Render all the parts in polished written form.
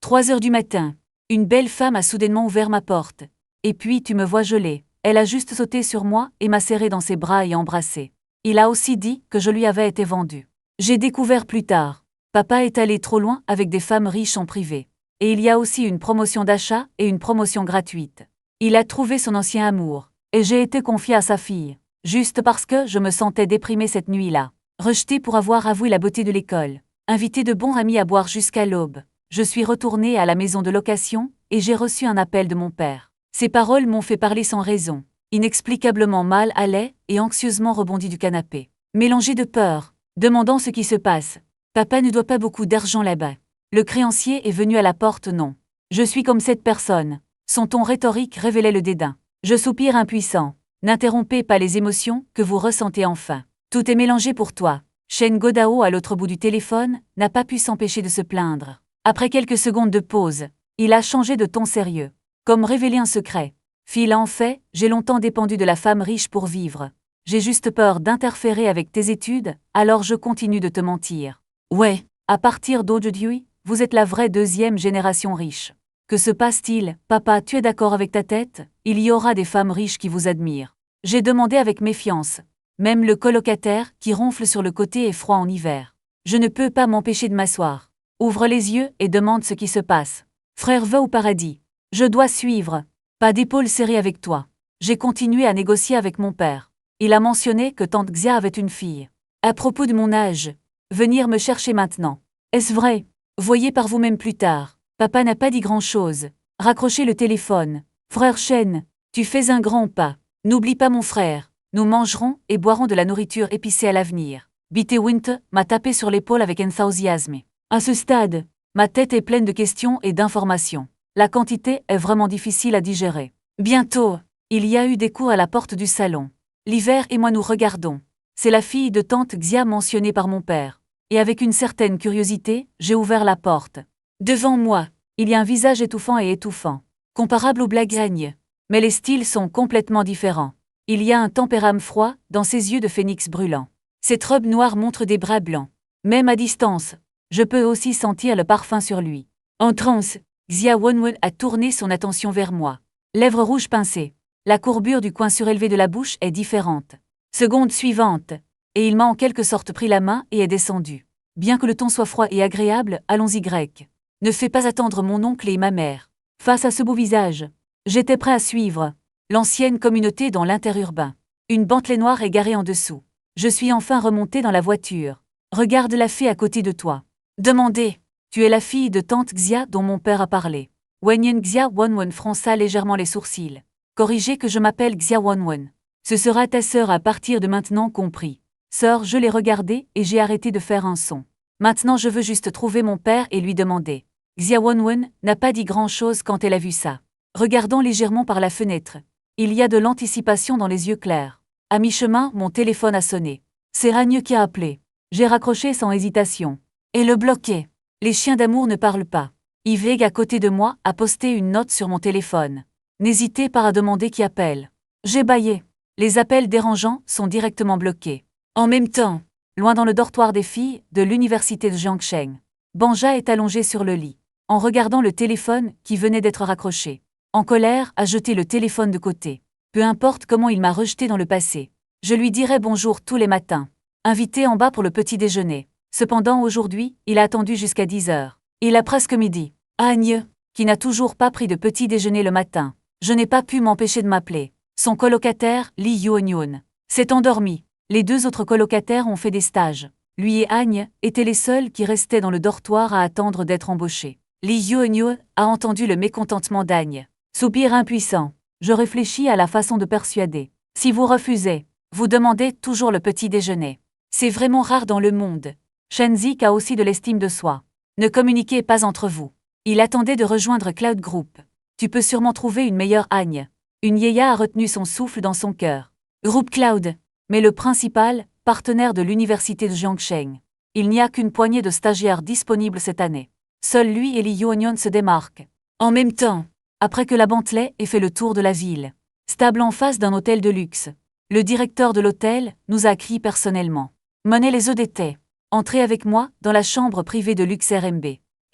3 heures du matin. Une belle femme a soudainement ouvert ma porte. Et puis tu me vois gelée. Elle a juste sauté sur moi et m'a serré dans ses bras et embrassé. Il a aussi dit que je lui avais été vendue. J'ai découvert plus tard. Papa est allé trop loin avec des femmes riches en privé. Et il y a aussi une promotion d'achat et une promotion gratuite. Il a trouvé son ancien amour. Et j'ai été confiée à sa fille. Juste parce que je me sentais déprimée cette nuit-là. Rejetée pour avoir avoué la beauté de l'école. Invitée de bons amis à boire jusqu'à l'aube. Je suis retournée à la maison de location et j'ai reçu un appel de mon père. Ces paroles m'ont fait parler sans raison. Inexplicablement mal à l'aise et anxieusement rebondi du canapé. Mélangé de peur, demandant ce qui se passe. Papa ne doit pas beaucoup d'argent là-bas. Le créancier est venu à la porte, non. Je suis comme cette personne. Son ton rhétorique révélait le dédain. Je soupire impuissant. N'interrompez pas les émotions que vous ressentez enfin. Tout est mélangé pour toi. Shen Godao à l'autre bout du téléphone n'a pas pu s'empêcher de se plaindre. Après quelques secondes de pause, il a changé de ton sérieux. Comme révéler un secret. Phil, en fait, j'ai longtemps dépendu de la femme riche pour vivre. J'ai juste peur d'interférer avec tes études, alors je continue de te mentir. Ouais, à partir d'aujourd'hui, vous êtes la vraie deuxième génération riche. Que se passe-t-il, papa, tu es d'accord avec ta tête? Il y aura des femmes riches qui vous admirent. J'ai demandé avec méfiance. Même le colocataire qui ronfle sur le côté est froid en hiver. Je ne peux pas m'empêcher de m'asseoir. Ouvre les yeux et demande ce qui se passe. Frère va au paradis. Je dois suivre. Pas d'épaule serrée avec toi. J'ai continué à négocier avec mon père. Il a mentionné que tante Xia avait une fille. À propos de mon âge. Venir me chercher maintenant. Est-ce vrai? Voyez par vous-même plus tard. Papa n'a pas dit grand-chose. Raccrochez le téléphone. Frère Shen, tu fais un grand pas. N'oublie pas mon frère. Nous mangerons et boirons de la nourriture épicée à l'avenir. Bite Winter m'a tapé sur l'épaule avec enthousiasme. À ce stade, ma tête est pleine de questions et d'informations. La quantité est vraiment difficile à digérer. Bientôt, il y a eu des coups à la porte du salon. L'hiver et moi nous regardons. C'est la fille de tante Xia mentionnée par mon père. Et avec une certaine curiosité, j'ai ouvert la porte. Devant moi, il y a un visage étouffant et étouffant. Comparable au Blagaigne. Mais les styles sont complètement différents. Il y a un tempérament froid dans ses yeux de phénix brûlant. Cette robe noire montre des bras blancs. Même à distance, je peux aussi sentir le parfum sur lui. En transe, Xia Wenwen a tourné son attention vers moi. Lèvres rouges pincées. La courbure du coin surélevé de la bouche est différente. Seconde suivante, et il m'a en quelque sorte pris la main et est descendu. Bien que le ton soit froid et agréable, allons-y grec. Ne fais pas attendre mon oncle et ma mère. Face à ce beau visage, j'étais prêt à suivre. L'ancienne communauté dans l'interurbain. Une Bentley noire est garée en dessous. Je suis enfin remonté dans la voiture. Regarde la fée à côté de toi. Demandez. Tu es la fille de tante Xia dont mon père a parlé. Wenyen Xia Wenwen fronça légèrement les sourcils. Corrigez que je m'appelle Xia Wenwen. Ce sera ta sœur à partir de maintenant, compris. Sœur, je l'ai regardée et j'ai arrêté de faire un son. Maintenant je veux juste trouver mon père et lui demander. Xia Wenwen n'a pas dit grand-chose quand elle a vu ça. Regardant légèrement par la fenêtre. Il y a de l'anticipation dans les yeux clairs. À mi-chemin, mon téléphone a sonné. C'est Ragne qui a appelé. J'ai raccroché sans hésitation. Et le bloqué. Les chiens d'amour ne parlent pas. Yves à côté de moi a posté une note sur mon téléphone. N'hésitez pas à demander qui appelle. J'ai bâillé. Les appels dérangeants sont directement bloqués. En même temps, loin dans le dortoir des filles de l'université de Jiangsheng, Banja est allongé sur le lit, en regardant le téléphone qui venait d'être raccroché. En colère, a jeté le téléphone de côté. Peu importe comment il m'a rejeté dans le passé. Je lui dirai bonjour tous les matins. Invité en bas pour le petit déjeuner. Cependant aujourd'hui, il a attendu jusqu'à 10 heures. Il a presque midi. Agne, qui n'a toujours pas pris de petit déjeuner le matin. Je n'ai pas pu m'empêcher de m'appeler. Son colocataire, Li Yuonyun, s'est endormi. Les 2 autres colocataires ont fait des stages. Lui et Agne étaient les seuls qui restaient dans le dortoir à attendre d'être embauchés. Li Yuonyun a entendu le mécontentement d'Agne. Soupir impuissant. Je réfléchis à la façon de persuader. Si vous refusez, vous demandez toujours le petit déjeuner. C'est vraiment rare dans le monde. Shenzik a aussi de l'estime de soi. Ne communiquez pas entre vous. Il attendait de rejoindre Cloud Group. Tu peux sûrement trouver une meilleure Agne. Une Yeya a retenu son souffle dans son cœur. Groupe Cloud, mais le principal, partenaire de l'université de Jiangsheng. Il n'y a qu'une poignée de stagiaires disponibles cette année. Seul lui et Li Yuonyun se démarquent. En même temps, après que la Bentley ait fait le tour de la ville, stable en face d'un hôtel de luxe, le directeur de l'hôtel nous a accueillis personnellement. Menez les œufs d'été. Entrez avec moi dans la chambre privée de luxe RMB.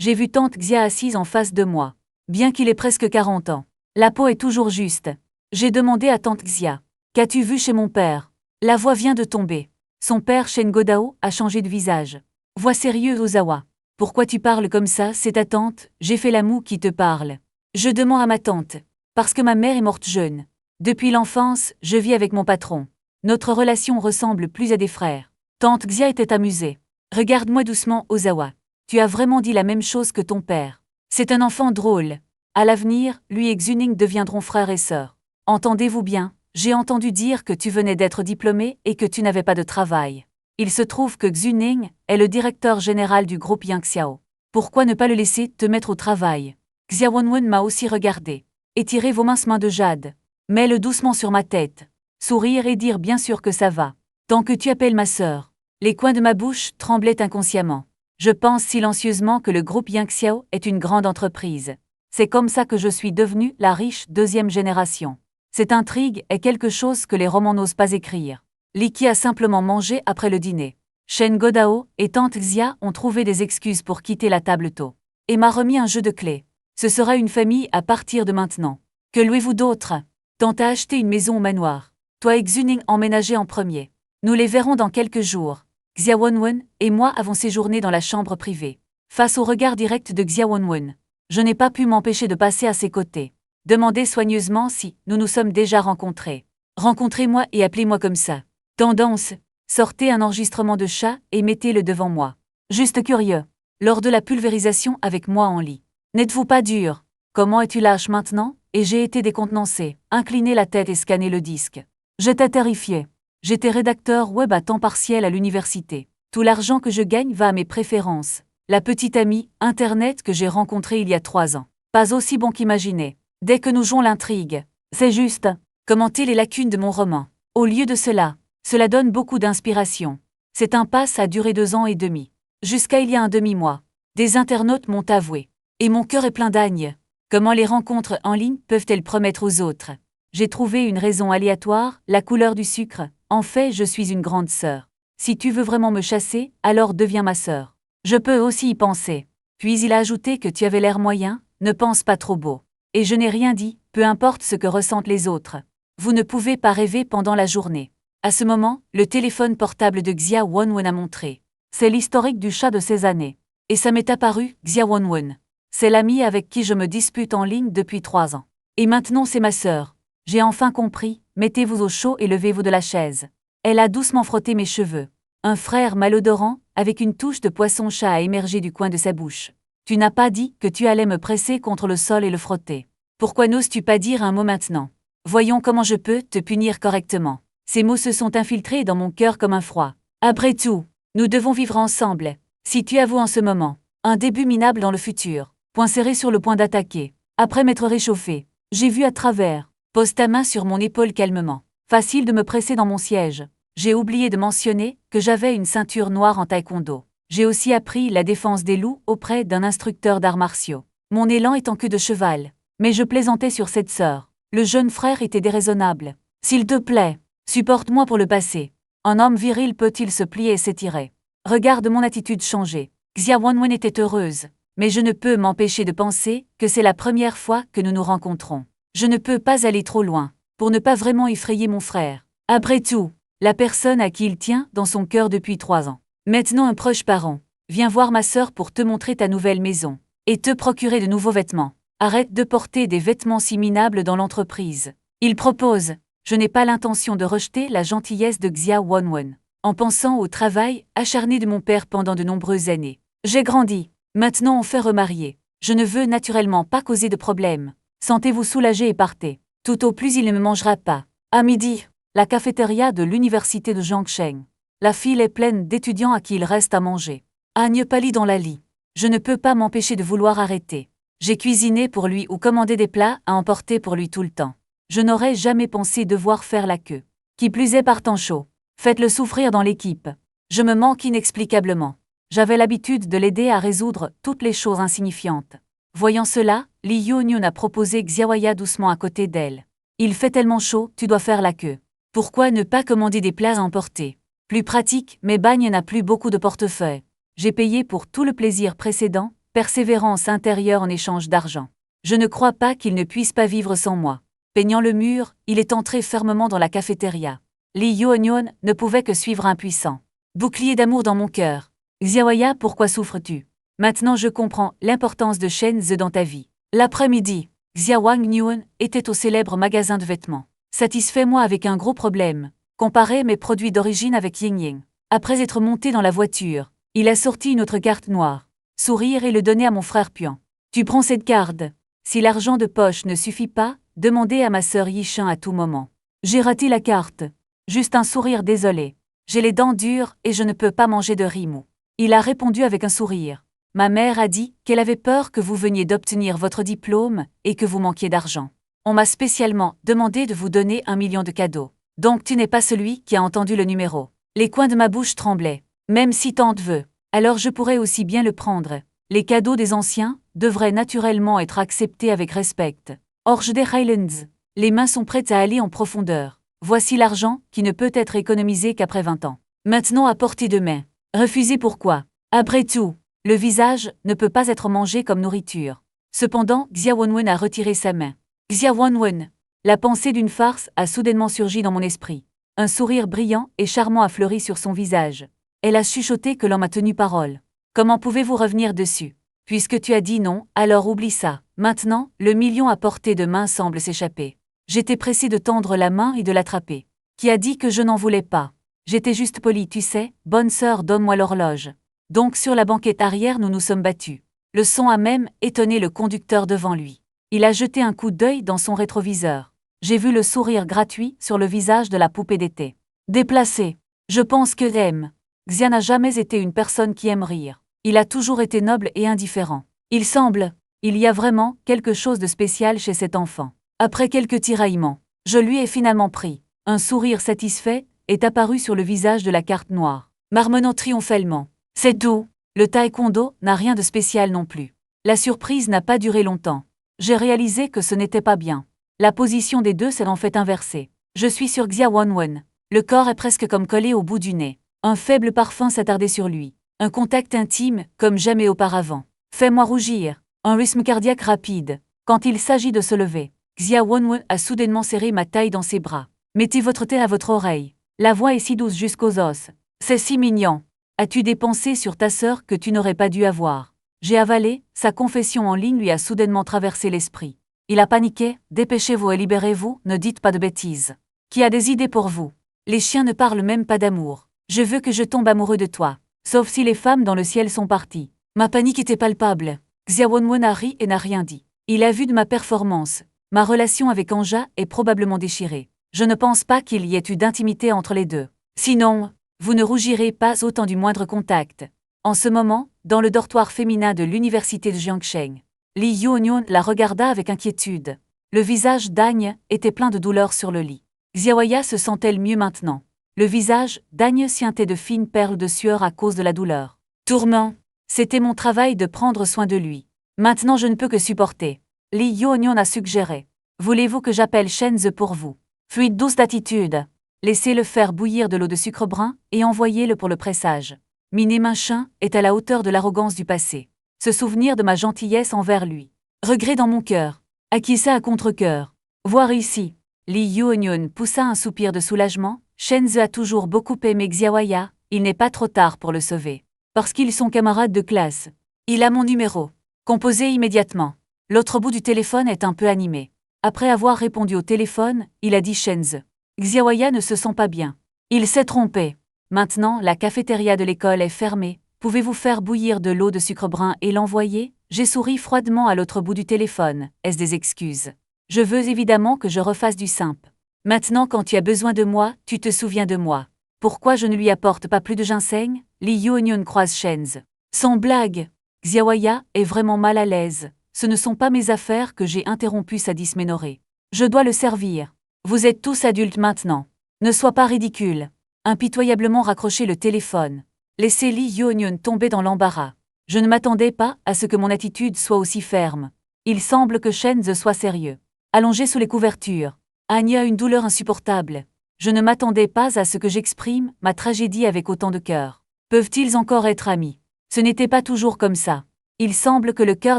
J'ai vu tante Xia assise en face de moi. Bien qu'il ait presque 40 ans. La peau est toujours juste. J'ai demandé à tante Xia. Qu'as-tu vu chez mon père? La voix vient de tomber. Son père Shen Godao a changé de visage. Voix sérieuse Ozawa. Pourquoi tu parles comme ça? C'est ta tante, j'ai fait la moue qui te parle. Je demande à ma tante. Parce que ma mère est morte jeune. Depuis l'enfance, je vis avec mon patron. Notre relation ressemble plus à des frères. Tante Xia était amusée. Regarde-moi doucement, Ozawa. Tu as vraiment dit la même chose que ton père. C'est un enfant drôle. À l'avenir, lui et Xuning deviendront frères et sœurs. Entendez-vous bien? J'ai entendu dire que tu venais d'être diplômé et que tu n'avais pas de travail. Il se trouve que Xuning est le directeur général du groupe Yangxiao. Pourquoi ne pas le laisser te mettre au travail? Xia Wenwen m'a aussi regardé. Étirez vos minces mains de jade. Mets-le doucement sur ma tête. Sourire et dire bien sûr que ça va. Tant que tu appelles ma sœur. Les coins de ma bouche tremblaient inconsciemment. Je pense silencieusement que le groupe Yangxiao est une grande entreprise. C'est comme ça que je suis devenue la riche deuxième génération. Cette intrigue est quelque chose que les romans n'osent pas écrire. Liki a simplement mangé après le dîner. Shen Godao et tante Xia ont trouvé des excuses pour quitter la table tôt. Et m'a remis un jeu de clés. Ce sera une famille à partir de maintenant. Que louez-vous d'autre? Tante a acheté une maison au manoir. Toi et Xuning emménagez en premier. Nous les verrons dans quelques jours. Xia Wenwen et moi avons séjourné dans la chambre privée. Face au regard direct de Xia Wenwen, je n'ai pas pu m'empêcher de passer à ses côtés. Demandez soigneusement si nous nous sommes déjà rencontrés. Rencontrez-moi et appelez-moi comme ça. Tendance, sortez un enregistrement de chat et mettez-le devant moi. Juste curieux. Lors de la pulvérisation avec moi en lit. N'êtes-vous pas dur? Comment es-tu lâche maintenant? Et j'ai été décontenancé, incliné la tête et scanné le disque. J'étais terrifié. J'étais rédacteur web à temps partiel à l'université. Tout l'argent que je gagne va à mes préférences. La petite amie, Internet que j'ai rencontrée il y a 3 ans. Pas aussi bon qu'imaginé. Dès que nous jouons l'intrigue. C'est juste. Commenter les lacunes de mon roman. Au lieu de cela, cela donne beaucoup d'inspiration. Cette impasse a duré 2 ans et demi. Jusqu'à il y a un demi-mois. Des internautes m'ont avoué. Et mon cœur est plein d'agnes. Comment les rencontres en ligne peuvent-elles promettre aux autres? J'ai trouvé une raison aléatoire, la couleur du sucre. En fait, je suis une grande sœur. Si tu veux vraiment me chasser, alors deviens ma sœur. Je peux aussi y penser. Puis il a ajouté que tu avais l'air moyen, ne pense pas trop beau. Et je n'ai rien dit, peu importe ce que ressentent les autres. Vous ne pouvez pas rêver pendant la journée. À ce moment, le téléphone portable de Xia Wenwen a montré. C'est l'historique du chat de ces années. Et ça m'est apparu, Xia Wenwen. C'est l'amie avec qui je me dispute en ligne depuis 3 ans. Et maintenant c'est ma sœur. J'ai enfin compris, mettez-vous au chaud et levez-vous de la chaise. Elle a doucement frotté mes cheveux. Un frère malodorant, avec une touche de poisson-chat a émergé du coin de sa bouche. Tu n'as pas dit que tu allais me presser contre le sol et le frotter. Pourquoi n'oses-tu pas dire un mot maintenant? Voyons comment je peux te punir correctement. Ces mots se sont infiltrés dans mon cœur comme un froid. Après tout, nous devons vivre ensemble. Si tu avoues en ce moment, un début minable dans le futur, point serré sur le point d'attaquer, après m'être réchauffé, j'ai vu à travers. Pose ta main sur mon épaule calmement. Facile de me presser dans mon siège. J'ai oublié de mentionner que j'avais une ceinture noire en taekwondo. J'ai aussi appris la défense des loups auprès d'un instructeur d'arts martiaux. Mon élan est en queue de cheval. Mais je plaisantais sur cette sœur. Le jeune frère était déraisonnable. S'il te plaît, supporte-moi pour le passé. Un homme viril peut-il se plier et s'étirer? Regarde mon attitude changer. Xia Wenwen était heureuse. Mais je ne peux m'empêcher de penser que c'est la première fois que nous nous rencontrons. Je ne peux pas aller trop loin, pour ne pas vraiment effrayer mon frère. Après tout, la personne à qui il tient dans son cœur depuis 3 ans. Maintenant un proche parent. Viens voir ma sœur pour te montrer ta nouvelle maison. Et te procurer de nouveaux vêtements. Arrête de porter des vêtements si minables dans l'entreprise. Il propose. Je n'ai pas l'intention de rejeter la gentillesse de Xia Wenwen. En pensant au travail acharné de mon père pendant de nombreuses années. J'ai grandi. Maintenant on fait remarier. Je ne veux naturellement pas causer de problème. Sentez-vous soulagé et partez. Tout au plus il ne me mangera pas. À midi, la cafétéria de l'université de Jiangsheng. La file est pleine d'étudiants à qui il reste à manger. Agne pâlit dans la lit. Je ne peux pas m'empêcher de vouloir arrêter. J'ai cuisiné pour lui ou commandé des plats à emporter pour lui tout le temps. Je n'aurais jamais pensé devoir faire la queue. Qui plus est par temps chaud. Faites-le souffrir dans l'équipe. Je me manque inexplicablement. J'avais l'habitude de l'aider à résoudre toutes les choses insignifiantes. Voyant cela, Li Yunyun a proposé Xiaoya doucement à côté d'elle. Il fait tellement chaud, tu dois faire la queue. Pourquoi ne pas commander des plats à emporter? Plus pratique, mais Bagne n'a plus beaucoup de portefeuille. J'ai payé pour tout le plaisir précédent, persévérance intérieure en échange d'argent. Je ne crois pas qu'il ne puisse pas vivre sans moi. Peignant le mur, il est entré fermement dans la cafétéria. Lee Yeon-yeon ne pouvait que suivre impuissant. Bouclier d'amour dans mon cœur. Xiaoya, pourquoi souffres-tu? Maintenant je comprends l'importance de Shen-ze dans ta vie. L'après-midi, Xia Wang-nyun était au célèbre magasin de vêtements. Satisfais-moi avec un gros problème. Comparer mes produits d'origine avec Ying-Ying. Après être monté dans la voiture, il a sorti une autre carte noire. Sourire et le donner à mon frère Puan. Tu prends cette carte. Si l'argent de poche ne suffit pas, demandez à ma sœur Yishin à tout moment. J'ai raté la carte. Juste un sourire désolé. J'ai les dents dures et je ne peux pas manger de riz mou. Il a répondu avec un sourire. Ma mère a dit qu'elle avait peur que vous veniez d'obtenir votre diplôme et que vous manquiez d'argent. On m'a spécialement demandé de vous donner 1 million de cadeaux. Donc tu n'es pas celui qui a entendu le numéro. Les coins de ma bouche tremblaient. Même si tante veut, alors je pourrais aussi bien le prendre. Les cadeaux des anciens devraient naturellement être acceptés avec respect. Orge des Highlands. Les mains sont prêtes à aller en profondeur. Voici l'argent qui ne peut être économisé qu'après 20 ans. Maintenant à portée de main. Refusez pourquoi? Après tout, le visage ne peut pas être mangé comme nourriture. Cependant, Xia Wonwen a retiré sa main. Xia Wonwen. La pensée d'une farce a soudainement surgi dans mon esprit. Un sourire brillant et charmant a fleuri sur son visage. Elle a chuchoté que l'homme a tenu parole. Comment pouvez-vous revenir dessus? Puisque tu as dit non, alors oublie ça. Maintenant, le million à portée de main semble s'échapper. J'étais pressé de tendre la main et de l'attraper. Qui a dit que je n'en voulais pas? J'étais juste poli, tu sais, bonne sœur, donne-moi l'horloge. Donc sur la banquette arrière nous nous sommes battus. Le son a même étonné le conducteur devant lui. Il a jeté un coup d'œil dans son rétroviseur. J'ai vu le sourire gratuit sur le visage de la poupée d'été. Déplacé. Je pense que M. Xia n'a jamais été une personne qui aime rire. Il a toujours été noble et indifférent. Il y a vraiment quelque chose de spécial chez cet enfant. Après quelques tiraillements, je lui ai finalement pris. Un sourire satisfait est apparu sur le visage de la carte noire. Marmonnant triomphalement. C'est tout. Le taekwondo n'a rien de spécial non plus. La surprise n'a pas duré longtemps. J'ai réalisé que ce n'était pas bien. La position des deux s'est en fait inversée. Je suis sur Xia Wonwen. Le corps est presque comme collé au bout du nez. Un faible parfum s'attardait sur lui. Un contact intime comme jamais auparavant. Fais-moi rougir. Un rythme cardiaque rapide. Quand il s'agit de se lever, Xia Wonwen a soudainement serré ma taille dans ses bras. Mettez votre tête à votre oreille. La voix est si douce jusqu'aux os. C'est si mignon. As-tu des pensées sur ta sœur que tu n'aurais pas dû avoir? J'ai avalé, sa confession en ligne lui a soudainement traversé l'esprit. Il a paniqué, dépêchez-vous et libérez-vous, ne dites pas de bêtises. Qui a des idées pour vous? Les chiens ne parlent même pas d'amour. Je veux que je tombe amoureux de toi. Sauf si les femmes dans le ciel sont parties. Ma panique était palpable. Xia Wonwen a ri et n'a rien dit. Il a vu de ma performance. Ma relation avec Anja est probablement déchirée. Je ne pense pas qu'il y ait eu d'intimité entre les deux. Sinon, vous ne rougirez pas autant du moindre contact. En ce moment, dans le dortoir féminin de l'université de Jiangsheng, Lee Yeon-yeon la regarda avec inquiétude. Le visage d'Agne était plein de douleur sur le lit. Xiaoya se sent-elle mieux maintenant? Le visage d'Agne scintait de fines perles de sueur à cause de la douleur. Tourment. C'était mon travail de prendre soin de lui. Maintenant je ne peux que supporter. Lee Yeon-yeon a suggéré. Voulez-vous que j'appelle Shen-ze pour vous? Fuite douce d'attitude. Laissez-le faire bouillir de l'eau de sucre brun et envoyez-le pour le pressage. Miné Minchin est à la hauteur de l'arrogance du passé. Se souvenir de ma gentillesse envers lui. Regret dans mon cœur. Acquiesça à contre-cœur. Voir ici. Lee Yeon-yeon poussa un soupir de soulagement. Shen-ze a toujours beaucoup aimé Xiaoya, il n'est pas trop tard pour le sauver. Parce qu'ils sont camarades de classe. Il a mon numéro. Composez immédiatement. L'autre bout du téléphone est un peu animé. Après avoir répondu au téléphone, il a dit Shen-ze. Xiaoya ne se sent pas bien. Il s'est trompé. Maintenant, la cafétéria de l'école est fermée. Pouvez-vous faire bouillir de l'eau de sucre brun et l'envoyer? J'ai souri froidement à l'autre bout du téléphone. Est-ce des excuses? Je veux évidemment que je refasse du simple. Maintenant quand tu as besoin de moi, tu te souviens de moi. Pourquoi je ne lui apporte pas plus de ginseng? Lee Yeon-yeon croise Shen-ze. Sans blague. Xiaoya est vraiment mal à l'aise. Ce ne sont pas mes affaires que j'ai interrompu sa dysménorrhée. Je dois le servir. Vous êtes tous adultes maintenant. Ne sois pas ridicule. Impitoyablement raccrocher le téléphone. Laissez Lee Yeon-yeon tomber dans l'embarras. Je ne m'attendais pas à ce que mon attitude soit aussi ferme. Il semble que Shen-ze soit sérieux. Allongé sous les couvertures. Agne a une douleur insupportable. Je ne m'attendais pas à ce que j'exprime ma tragédie avec autant de cœur. Peuvent-ils encore être amis? Ce n'était pas toujours comme ça. Il semble que le cœur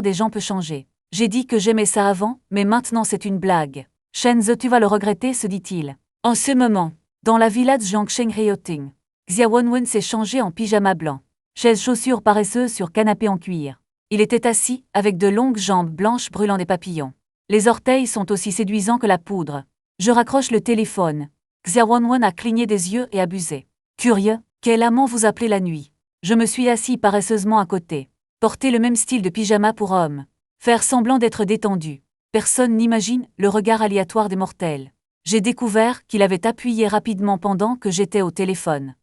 des gens peut changer. J'ai dit que j'aimais ça avant, mais maintenant c'est une blague. Shenze, tu vas le regretter, se dit-il. En ce moment, dans la villa de Jiangsheng Ryoting, Xia Wenwen s'est changé en pyjama blanc. Chaise chaussures paresseuses sur canapé en cuir. Il était assis, avec de longues jambes blanches brûlant des papillons. Les orteils sont aussi séduisants que la poudre. Je raccroche le téléphone. Xia Wenwen a cligné des yeux et abusé. Curieux, quel amant vous appelez la nuit? Je me suis assis paresseusement à côté. Porter le même style de pyjama pour homme. Faire semblant d'être détendu. Personne n'imagine le regard aléatoire des mortels. J'ai découvert qu'il avait appuyé rapidement pendant que j'étais au téléphone.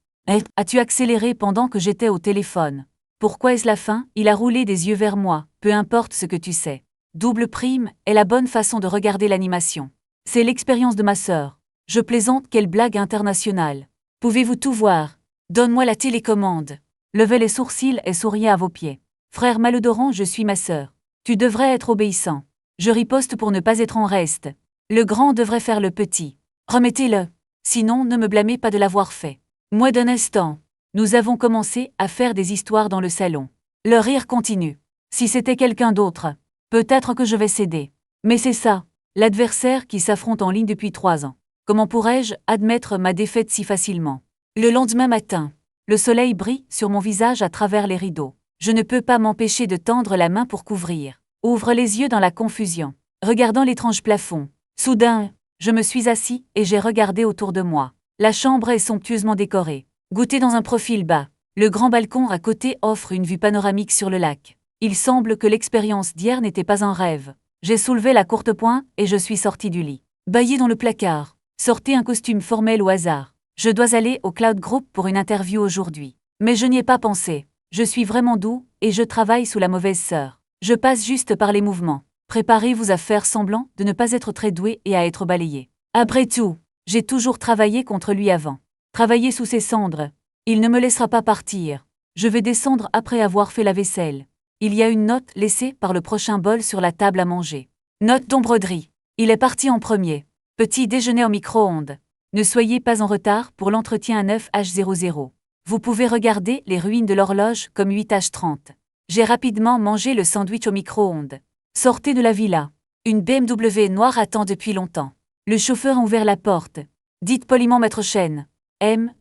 As-tu accéléré pendant que j'étais au téléphone? Pourquoi est-ce la fin? Il a roulé des yeux vers moi, peu importe ce que tu sais. Double prime est la bonne façon de regarder l'animation. C'est l'expérience de ma sœur. Je plaisante, quelle blague internationale. Pouvez-vous tout voir? Donne-moi la télécommande. Levez les sourcils et souriez à vos pieds. Frère malodorant, je suis ma sœur. Tu devrais être obéissant. Je riposte pour ne pas être en reste. Le grand devrait faire le petit. Remettez-le. Sinon, ne me blâmez pas de l'avoir fait. Moi d'un instant. Nous avons commencé à faire des histoires dans le salon. Le rire continue. Si c'était quelqu'un d'autre, peut-être que je vais céder. Mais c'est ça, l'adversaire qui s'affronte en ligne depuis 3 ans. Comment pourrais-je admettre ma défaite si facilement? Le lendemain matin, le soleil brille sur mon visage à travers les rideaux. Je ne peux pas m'empêcher de tendre la main pour couvrir. Ouvre les yeux dans la confusion, regardant l'étrange plafond. Soudain, je me suis assis et j'ai regardé autour de moi. La chambre est somptueusement décorée. Goûté dans un profil bas, le grand balcon à côté offre une vue panoramique sur le lac. Il semble que l'expérience d'hier n'était pas un rêve. J'ai soulevé la courtepoint et je suis sorti du lit. Baillé dans le placard, sortez un costume formel au hasard. Je dois aller au Cloud Group pour une interview aujourd'hui. Mais je n'y ai pas pensé. Je suis vraiment doux et je travaille sous la mauvaise sœur. Je passe juste par les mouvements. Préparez-vous à faire semblant de ne pas être très doué et à être balayé. Après tout, j'ai toujours travaillé contre lui avant. Travailler sous ses cendres. Il ne me laissera pas partir. Je vais descendre après avoir fait la vaisselle. Il y a une note laissée par le prochain bol sur la table à manger. Note d'ombrerie. Il est parti en premier. Petit déjeuner au micro-ondes. Ne soyez pas en retard pour l'entretien à 9h00. Vous pouvez regarder les ruines de l'horloge comme 8h30. J'ai rapidement mangé le sandwich au micro-ondes. Sortez de la villa. Une BMW noire attend depuis longtemps. Le chauffeur a ouvert la porte. Dites poliment maître Chen.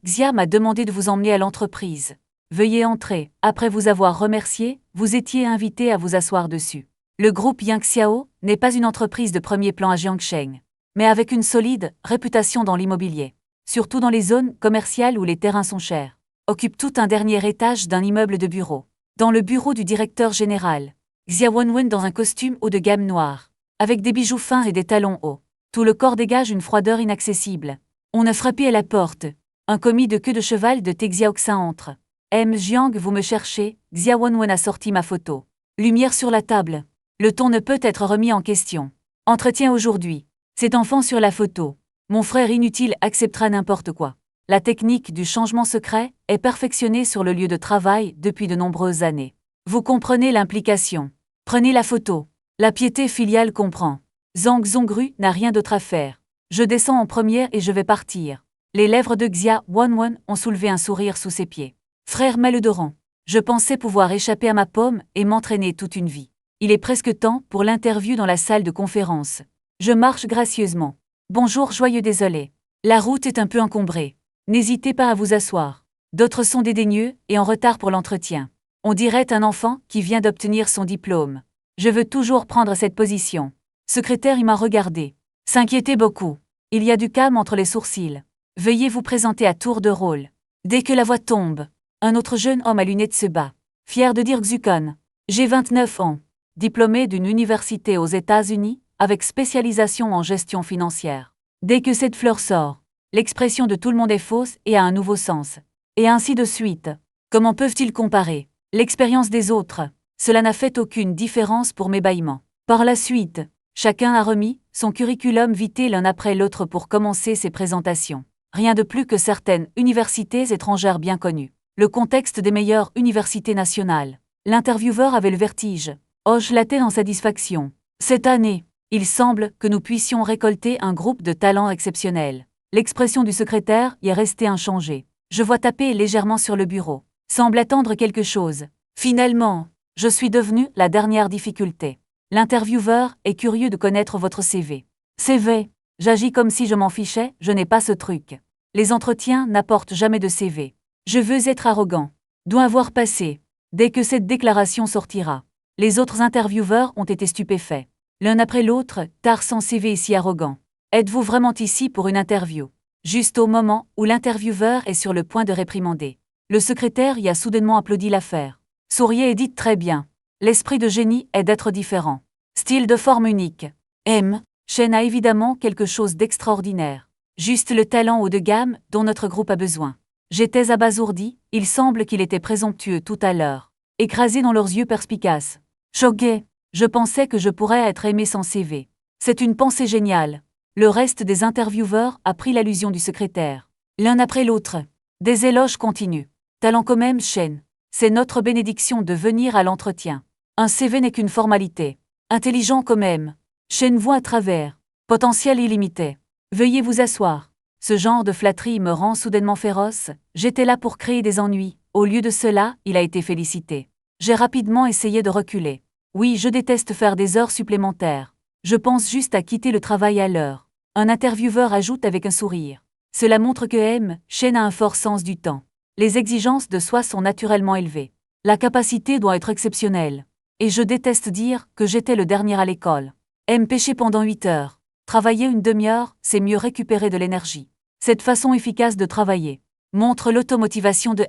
Xia m'a demandé de vous emmener à l'entreprise. Veuillez entrer. Après vous avoir remercié, vous étiez invité à vous asseoir dessus. Le groupe Yangxiao n'est pas une entreprise de premier plan à Jiangsheng, mais avec une solide réputation dans l'immobilier, surtout dans les zones commerciales où les terrains sont chers. Occupe tout un dernier étage d'un immeuble de bureaux. Dans le bureau du directeur général, Xia Wenwen dans un costume haut de gamme noir, avec des bijoux fins et des talons hauts. Tout le corps dégage une froideur inaccessible. On a frappé à la porte. Un commis de queue de cheval de Texiaoxin entre. Jiang, vous me cherchez? Xia Wenwen a sorti ma photo. Lumière sur la table. Le ton ne peut être remis en question. Entretien aujourd'hui. Cet enfant sur la photo. Mon frère inutile acceptera n'importe quoi. La technique du changement secret est perfectionnée sur le lieu de travail depuis de nombreuses années. Vous comprenez l'implication. Prenez la photo. La piété filiale comprend. Zhang Zongru n'a rien d'autre à faire. Je descends en première et je vais partir. Les lèvres de Xia Wenwen ont soulevé un sourire sous ses pieds. Frère malodorant, je pensais pouvoir échapper à ma pomme et m'entraîner toute une vie. Il est presque temps pour l'interview dans la salle de conférence. Je marche gracieusement. Bonjour, joyeux désolé. La route est un peu encombrée. N'hésitez pas à vous asseoir. D'autres sont dédaigneux et en retard pour l'entretien. On dirait un enfant qui vient d'obtenir son diplôme. Je veux toujours prendre cette position. Secrétaire, il m'a regardé. S'inquiétez beaucoup. Il y a du calme entre les sourcils. Veuillez vous présenter à tour de rôle. Dès que la voix tombe, un autre jeune homme à lunettes se bat. Fier de dire Xukon. J'ai 29 ans. Diplômé d'une université aux États-Unis, avec spécialisation en gestion financière. Dès que cette fleur sort, l'expression de tout le monde est fausse et a un nouveau sens. Et ainsi de suite. Comment peuvent-ils comparer l'expérience des autres? Cela n'a fait aucune différence pour mes bâillements. Par la suite, chacun a remis son curriculum vitae l'un après l'autre pour commencer ses présentations. Rien de plus que certaines universités étrangères bien connues. Le contexte des meilleures universités nationales. L'intervieweur avait le vertige. Hoche la tête en satisfaction. Cette année, il semble que nous puissions récolter un groupe de talents exceptionnels. L'expression du secrétaire y est restée inchangée. Je vois taper légèrement sur le bureau. Semble attendre quelque chose. Finalement, Je suis devenue la dernière difficulté. L'intervieweur est curieux de connaître votre CV. CV. J'agis comme si je m'en fichais, je n'ai pas ce truc. Les entretiens n'apportent jamais de CV. Je veux être arrogant. Dois avoir passé. Dès que cette déclaration sortira. Les autres intervieweurs ont été stupéfaits. L'un après l'autre, tar son CV est si arrogant. Êtes-vous vraiment ici pour une interview? Juste au moment où l'intervieweur est sur le point de réprimander. Le secrétaire y a soudainement applaudi l'affaire. Souriez et dites très bien. L'esprit de génie est d'être différent. Style de forme unique. Shane a évidemment quelque chose d'extraordinaire. Juste le talent haut de gamme dont notre groupe a besoin. J'étais abasourdi, il semble qu'il était présomptueux tout à l'heure. Écrasé dans leurs yeux perspicaces. Choqué, je pensais que je pourrais être aimé sans CV. C'est une pensée géniale. Le reste des intervieweurs a pris l'allusion du secrétaire. L'un après l'autre. Des éloges continuent. Talent quand même, Shane. C'est notre bénédiction de venir à l'entretien. Un CV n'est qu'une formalité. Intelligent quand même. Shane voit à travers. Potentiel illimité. Veuillez vous asseoir. Ce genre de flatterie me rend soudainement féroce. J'étais là pour créer des ennuis. Au lieu de cela, il a été félicité. J'ai rapidement essayé de reculer. Oui, je déteste faire des heures supplémentaires. Je pense juste à quitter le travail à l'heure. Un intervieweur ajoute avec un sourire. Cela montre que Shane a un fort sens du temps. Les exigences de soi sont naturellement élevées. La capacité doit être exceptionnelle. Et je déteste dire que j'étais le dernier à l'école. Pêcher pendant 8 heures. Travailler une demi-heure, c'est mieux récupérer de l'énergie. Cette façon efficace de travailler montre l'automotivation de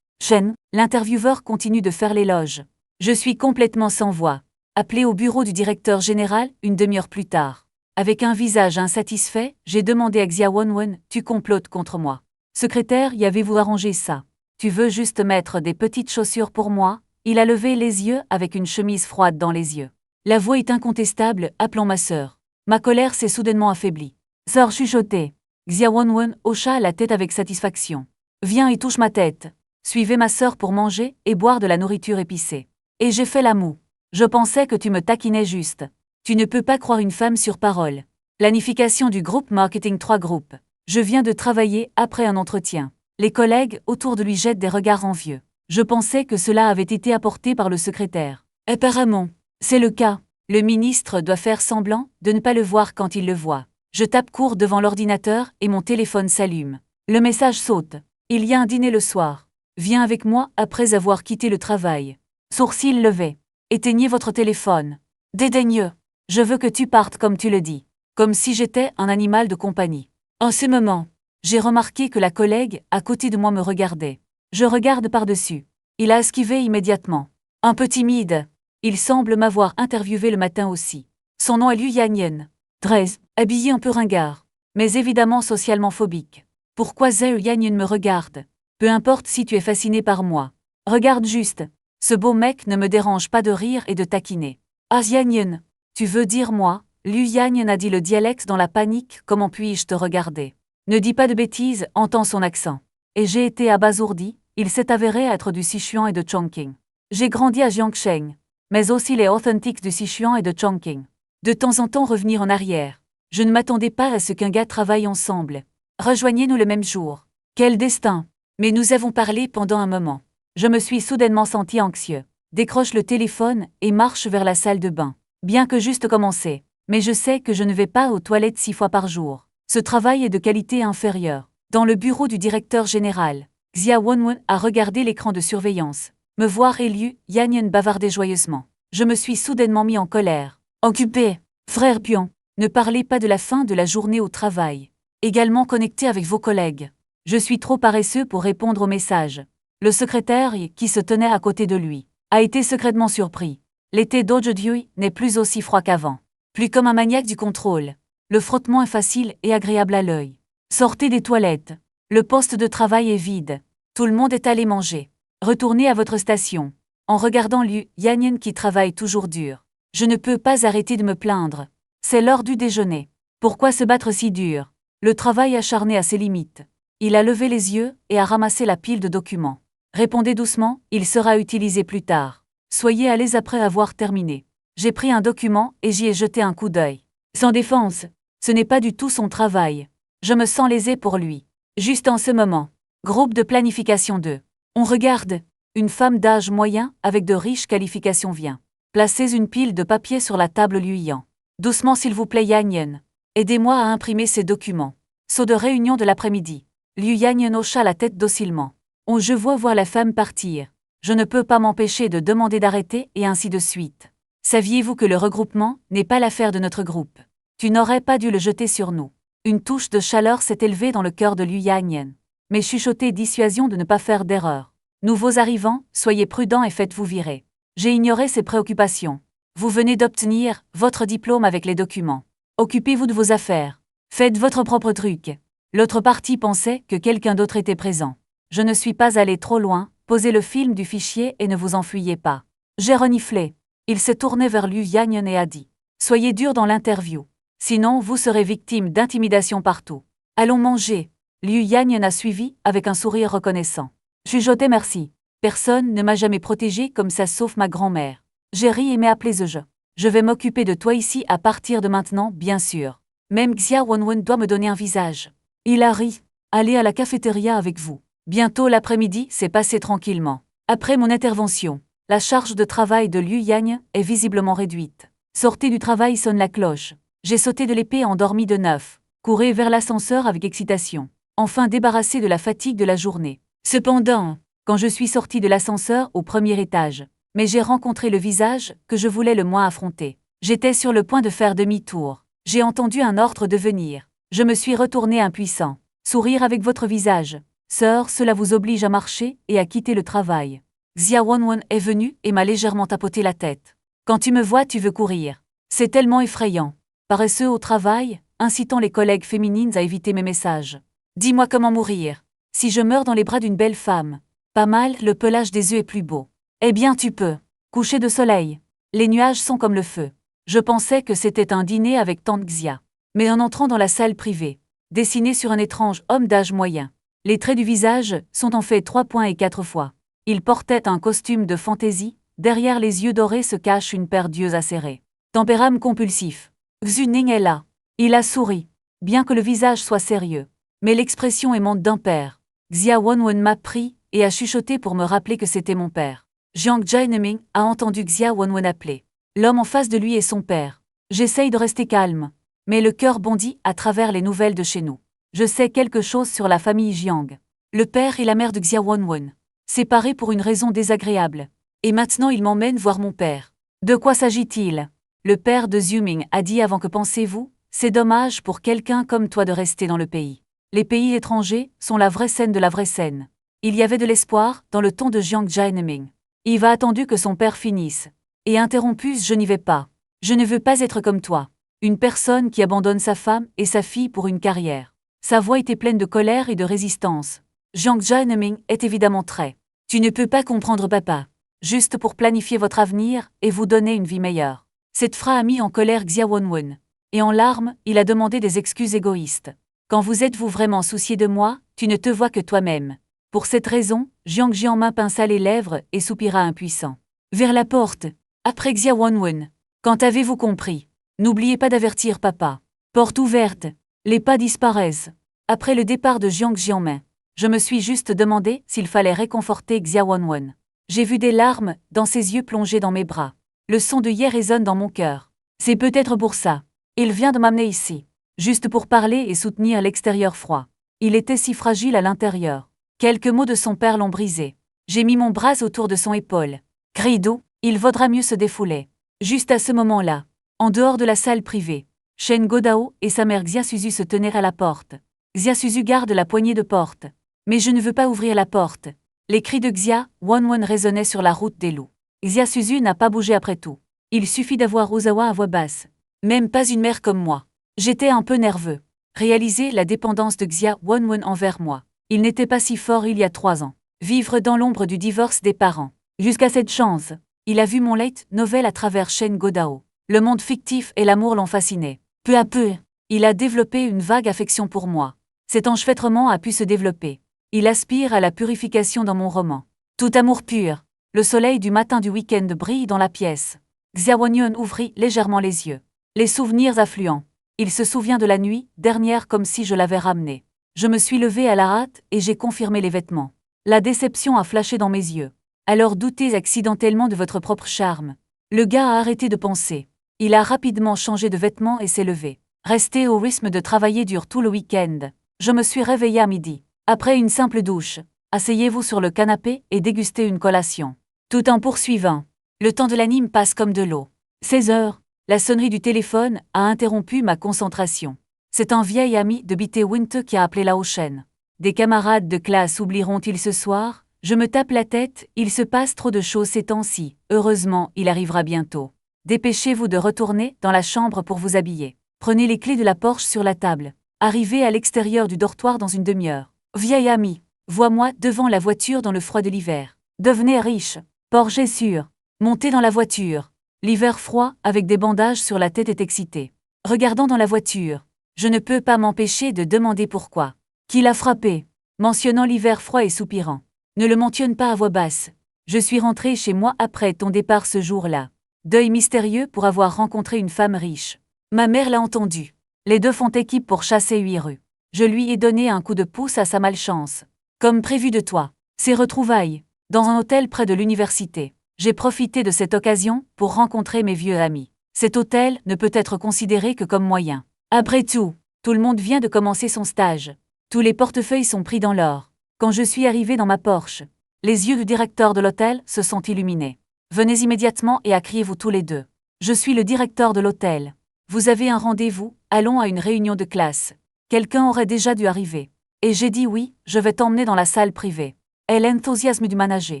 Shane. L'intervieweur continue de faire l'éloge. Je suis complètement sans voix. Appelé au bureau du directeur général une demi-heure plus tard. Avec un visage insatisfait, j'ai demandé à Xia Wonwon, tu complotes contre moi. Secrétaire, y avez-vous arrangé ça? Tu veux juste mettre des petites chaussures pour moi? Il a levé les yeux avec une chemise froide dans les yeux. La voix est incontestable, appelant ma sœur. Ma colère s'est soudainement affaiblie. Sœur chuchotée. Xia Wonwon hocha la tête avec satisfaction. Viens et touche ma tête. Suivez ma sœur pour manger et boire de la nourriture épicée. Et j'ai fait la moue. Je pensais que tu me taquinais juste. Tu ne peux pas croire une femme sur parole. Planification du groupe Marketing 3 Group. Je viens de travailler après un entretien. Les collègues autour de lui jettent des regards envieux. Je pensais que cela avait été apporté par le secrétaire. Apparemment, c'est le cas. Le ministre doit faire semblant de ne pas le voir quand il le voit. Je tape court devant l'ordinateur et mon téléphone s'allume. Le message saute. Il y a un dîner le soir. Viens avec moi après avoir quitté le travail. Sourcils levés. Éteignez votre téléphone. Dédaigneux. Je veux que tu partes comme tu le dis. Comme si j'étais un animal de compagnie. En ce moment, j'ai remarqué que la collègue à côté de moi me regardait. Je regarde par-dessus. Il a esquivé immédiatement. Un peu timide. Il semble m'avoir interviewé le matin aussi. Son nom est Liu Yanyan. 13, habillé un peu ringard. Mais évidemment socialement phobique. Pourquoi Zhe Yanyan me regarde? Peu importe si tu es fasciné par moi. Regarde juste. Ce beau mec ne me dérange pas de rire et de taquiner. Ah Yanyan, tu veux dire moi? Liu Yanyan a dit le dialecte dans la panique, comment puis-je te regarder? Ne dis pas de bêtises, entends son accent. Et j'ai été abasourdi, il s'est avéré être du Sichuan et de Chongqing. J'ai grandi à Jiangsheng, mais aussi les authentiques du Sichuan et de Chongqing. De temps en temps revenir en arrière. Je ne m'attendais pas à ce qu'un gars travaille ensemble. Rejoignez-nous le même jour. Quel destin! Mais nous avons parlé pendant un moment. Je me suis soudainement senti anxieux. Décroche le téléphone et marche vers la salle de bain. Bien que juste commencé. Mais je sais que je ne vais pas aux toilettes 6 fois par jour. Ce travail est de qualité inférieure. Dans le bureau du directeur général, Xia Wonwon a regardé l'écran de surveillance. Me voir et Liu Yanyan bavarder joyeusement. Je me suis soudainement mis en colère. Occupé, frère Pion, ne parlez pas de la fin de la journée au travail. Également connecté avec vos collègues. Je suis trop paresseux pour répondre aux messages. Le secrétaire, qui se tenait à côté de lui, a été secrètement surpris. L'été d'aujourd'hui n'est plus aussi froid qu'avant. Plus comme un maniaque du contrôle. Le frottement est facile et agréable à l'œil. Sortez des toilettes. Le poste de travail est vide. Tout le monde est allé manger. Retournez à votre station. En regardant Liu Yanyan qui travaille toujours dur. Je ne peux pas arrêter de me plaindre. C'est l'heure du déjeuner. Pourquoi se battre si dur? Le travail acharné a ses limites. Il a levé les yeux et a ramassé la pile de documents. Répondez doucement, il sera utilisé plus tard. Soyez à l'aise après avoir terminé. J'ai pris un document et j'y ai jeté un coup d'œil. Sans défense, ce n'est pas du tout son travail. Je me sens lésé pour lui. Juste en ce moment. Groupe de planification 2. On regarde. Une femme d'âge moyen, avec de riches qualifications vient. Placez une pile de papier sur la table lui ayant. Doucement s'il vous plaît Yang. Aidez-moi à imprimer ces documents. Saut de réunion de l'après-midi. Liu Yang hocha la tête docilement. Oh, je vois voir la femme partir. Je ne peux pas m'empêcher de demander d'arrêter et ainsi de suite. Saviez-vous que le regroupement n'est pas l'affaire de notre groupe? Tu n'aurais pas dû le jeter sur nous. Une touche de chaleur s'est élevée dans le cœur de Liu Yang. Mais chuchoter dissuasion de ne pas faire d'erreur. Nouveaux arrivants, soyez prudents et faites-vous virer. J'ai ignoré ces préoccupations. Vous venez d'obtenir votre diplôme avec les documents. Occupez-vous de vos affaires. Faites votre propre truc. L'autre partie pensait que quelqu'un d'autre était présent. Je ne suis pas allé trop loin, posez le film du fichier et ne vous enfuyez pas. J'ai reniflé. Il s'est tourné vers Liu Yang et a dit. Soyez dur dans l'interview. Sinon vous serez victime d'intimidation partout. Allons manger. Liu Yang a suivi avec un sourire reconnaissant. Chuchoté merci. Personne ne m'a jamais protégé comme ça sauf ma grand-mère. J'ai ri et m'ai appelé je. Je vais m'occuper de toi ici à partir de maintenant, bien sûr. Même Xia Wenwen doit me donner un visage. Il a ri. Allez à la cafétéria avec vous. Bientôt l'après-midi s'est passé tranquillement. Après mon intervention, la charge de travail de Liu Yang est visiblement réduite. Sortez du travail sonne la cloche. J'ai sauté de l'épée et endormi de neuf. Courez vers l'ascenseur avec excitation. Enfin débarrassé de la fatigue de la journée. Cependant, quand je suis sorti de l'ascenseur au premier étage, mais j'ai rencontré le visage que je voulais le moins affronter. J'étais sur le point de faire demi-tour. J'ai entendu un ordre de venir. Je me suis retourné impuissant. Sourire avec votre visage. Sœur, cela vous oblige à marcher et à quitter le travail. Xia Wenwen est venue et m'a légèrement tapoté la tête. Quand tu me vois, tu veux courir. C'est tellement effrayant. Paresseux au travail, incitant les collègues féminines à éviter mes messages. Dis-moi comment mourir. Si je meurs dans les bras d'une belle femme. Pas mal, le pelage des œufs est plus beau. Eh bien tu peux. Coucher de soleil. Les nuages sont comme le feu. Je pensais que c'était un dîner avec tante Xia. Mais en entrant dans la salle privée, dessiné sur un étrange homme d'âge moyen, les traits du visage sont en fait 3 points et 4 fois. Il portait un costume de fantaisie, derrière les yeux dorés se cache une paire d'yeux acérés. Tempérame compulsif. Xu Ning est là. Il a souri. Bien que le visage soit sérieux. Mais l'expression émane d'un père. Xia Wenwen m'a pris et a chuchoté pour me rappeler que c'était mon père. Jiang Jianming a entendu Xia Wenwen appeler. L'homme en face de lui est son père. J'essaye de rester calme. Mais le cœur bondit à travers les nouvelles de chez nous. Je sais quelque chose sur la famille Jiang. Le père et la mère de Xia Wenwen. Séparés pour une raison désagréable. Et maintenant il m'emmène voir mon père. De quoi s'agit-il? Le père de Zuming a dit avant que pensez-vous, c'est dommage pour quelqu'un comme toi de rester dans le pays. Les pays étrangers sont la vraie scène de la vraie scène. Il y avait de l'espoir dans le ton de Jiang Jianming. Il va attendu que son père finisse. Et interrompu, je n'y vais pas. Je ne veux pas être comme toi. Une personne qui abandonne sa femme et sa fille pour une carrière. Sa voix était pleine de colère et de résistance. Jiang Jianming est évidemment très. Tu ne peux pas comprendre papa. Juste pour planifier votre avenir et vous donner une vie meilleure. Cette phrase a mis en colère Xia Wenwen. Et en larmes, il a demandé des excuses égoïstes. Quand vous êtes-vous vraiment soucié de moi, tu ne te vois que toi-même. Pour cette raison, Jiang Jianmin pinça les lèvres et soupira impuissant. Vers la porte. Après Xia Wenwen. Quand avez-vous compris? N'oubliez pas d'avertir papa. Porte ouverte. Les pas disparaissent. Après le départ de Jiang Jianmin, je me suis juste demandé s'il fallait réconforter Xia Wenwen. J'ai vu des larmes dans ses yeux plongés dans mes bras. Le son de Ye résonne dans mon cœur. C'est peut-être pour ça. Il vient de m'amener ici. Juste pour parler et soutenir l'extérieur froid. Il était si fragile à l'intérieur. Quelques mots de son père l'ont brisé. J'ai mis mon bras autour de son épaule. Grido, il vaudra mieux se défouler. Juste à ce moment-là, en dehors de la salle privée, Shen Godao et sa mère Xia Suzu se tenaient à la porte. Xia Suzu garde la poignée de porte. Mais je ne veux pas ouvrir la porte. Les cris de Xia Wenwen résonnaient sur la route des loups. Xia Suzu n'a pas bougé après tout. Il suffit d'avoir Ozawa à voix basse. Même pas une mère comme moi. J'étais un peu nerveux. Réaliser la dépendance de Xia Wenwen envers moi. Il n'était pas si fort il y a 3 ans. Vivre dans l'ombre du divorce des parents. Jusqu'à cette chance, il a vu mon light novel à travers Shen Godao. Le monde fictif et l'amour l'ont fasciné. Peu à peu, il a développé une vague affection pour moi. Cet enchevêtrement a pu se développer. Il aspire à la purification dans mon roman. Tout amour pur. Le soleil du matin du week-end brille dans la pièce. Xia Wenwen ouvrit légèrement les yeux. Les souvenirs affluents. Il se souvient de la nuit dernière comme si je l'avais ramené. Je me suis levée à la hâte et j'ai confirmé les vêtements. La déception a flashé dans mes yeux. Alors doutez accidentellement de votre propre charme. Le gars a arrêté de penser. Il a rapidement changé de vêtements et s'est levé. Resté au rythme de travailler dur tout le week-end. Je me suis réveillée à midi. Après une simple douche, asseyez-vous sur le canapé et dégustez une collation. Tout en poursuivant. Le temps de l'anime passe comme de l'eau. 16 heures. La sonnerie du téléphone a interrompu ma concentration. C'est un vieil ami de BT Winter qui a appelé la chaîne. Des camarades de classe oublieront-ils ce soir? Je me tape la tête, il se passe trop de choses ces temps-ci. Heureusement, il arrivera bientôt. Dépêchez-vous de retourner dans la chambre pour vous habiller. Prenez les clés de la Porsche sur la table. Arrivez à l'extérieur du dortoir dans une demi-heure. Vieil ami, vois-moi devant la voiture dans le froid de l'hiver. Devenez riche. Porsche est sûr. Montez dans la voiture. L'hiver froid, avec des bandages sur la tête, est excité. Regardant dans la voiture, je ne peux pas m'empêcher de demander pourquoi. Qui l'a frappé? Mentionnant l'hiver froid et soupirant. Ne le mentionne pas à voix basse. Je suis rentré chez moi après ton départ ce jour-là. Deuil mystérieux pour avoir rencontré une femme riche. Ma mère l'a entendu. Les deux font équipe pour chasser 8 rues. Je lui ai donné un coup de pouce à sa malchance. Comme prévu de toi. Ces retrouvailles. Dans un hôtel près de l'université. J'ai profité de cette occasion pour rencontrer mes vieux amis. Cet hôtel ne peut être considéré que comme moyen. Après tout le monde vient de commencer son stage. Tous les portefeuilles sont pris dans l'or. Quand je suis arrivé dans ma Porsche, les yeux du directeur de l'hôtel se sont illuminés. Venez immédiatement et criez-vous tous les deux. Je suis le directeur de l'hôtel. Vous avez un rendez-vous, allons à une réunion de classe. Quelqu'un aurait déjà dû arriver. Et j'ai dit oui, je vais t'emmener dans la salle privée. Et l'enthousiasme du manager.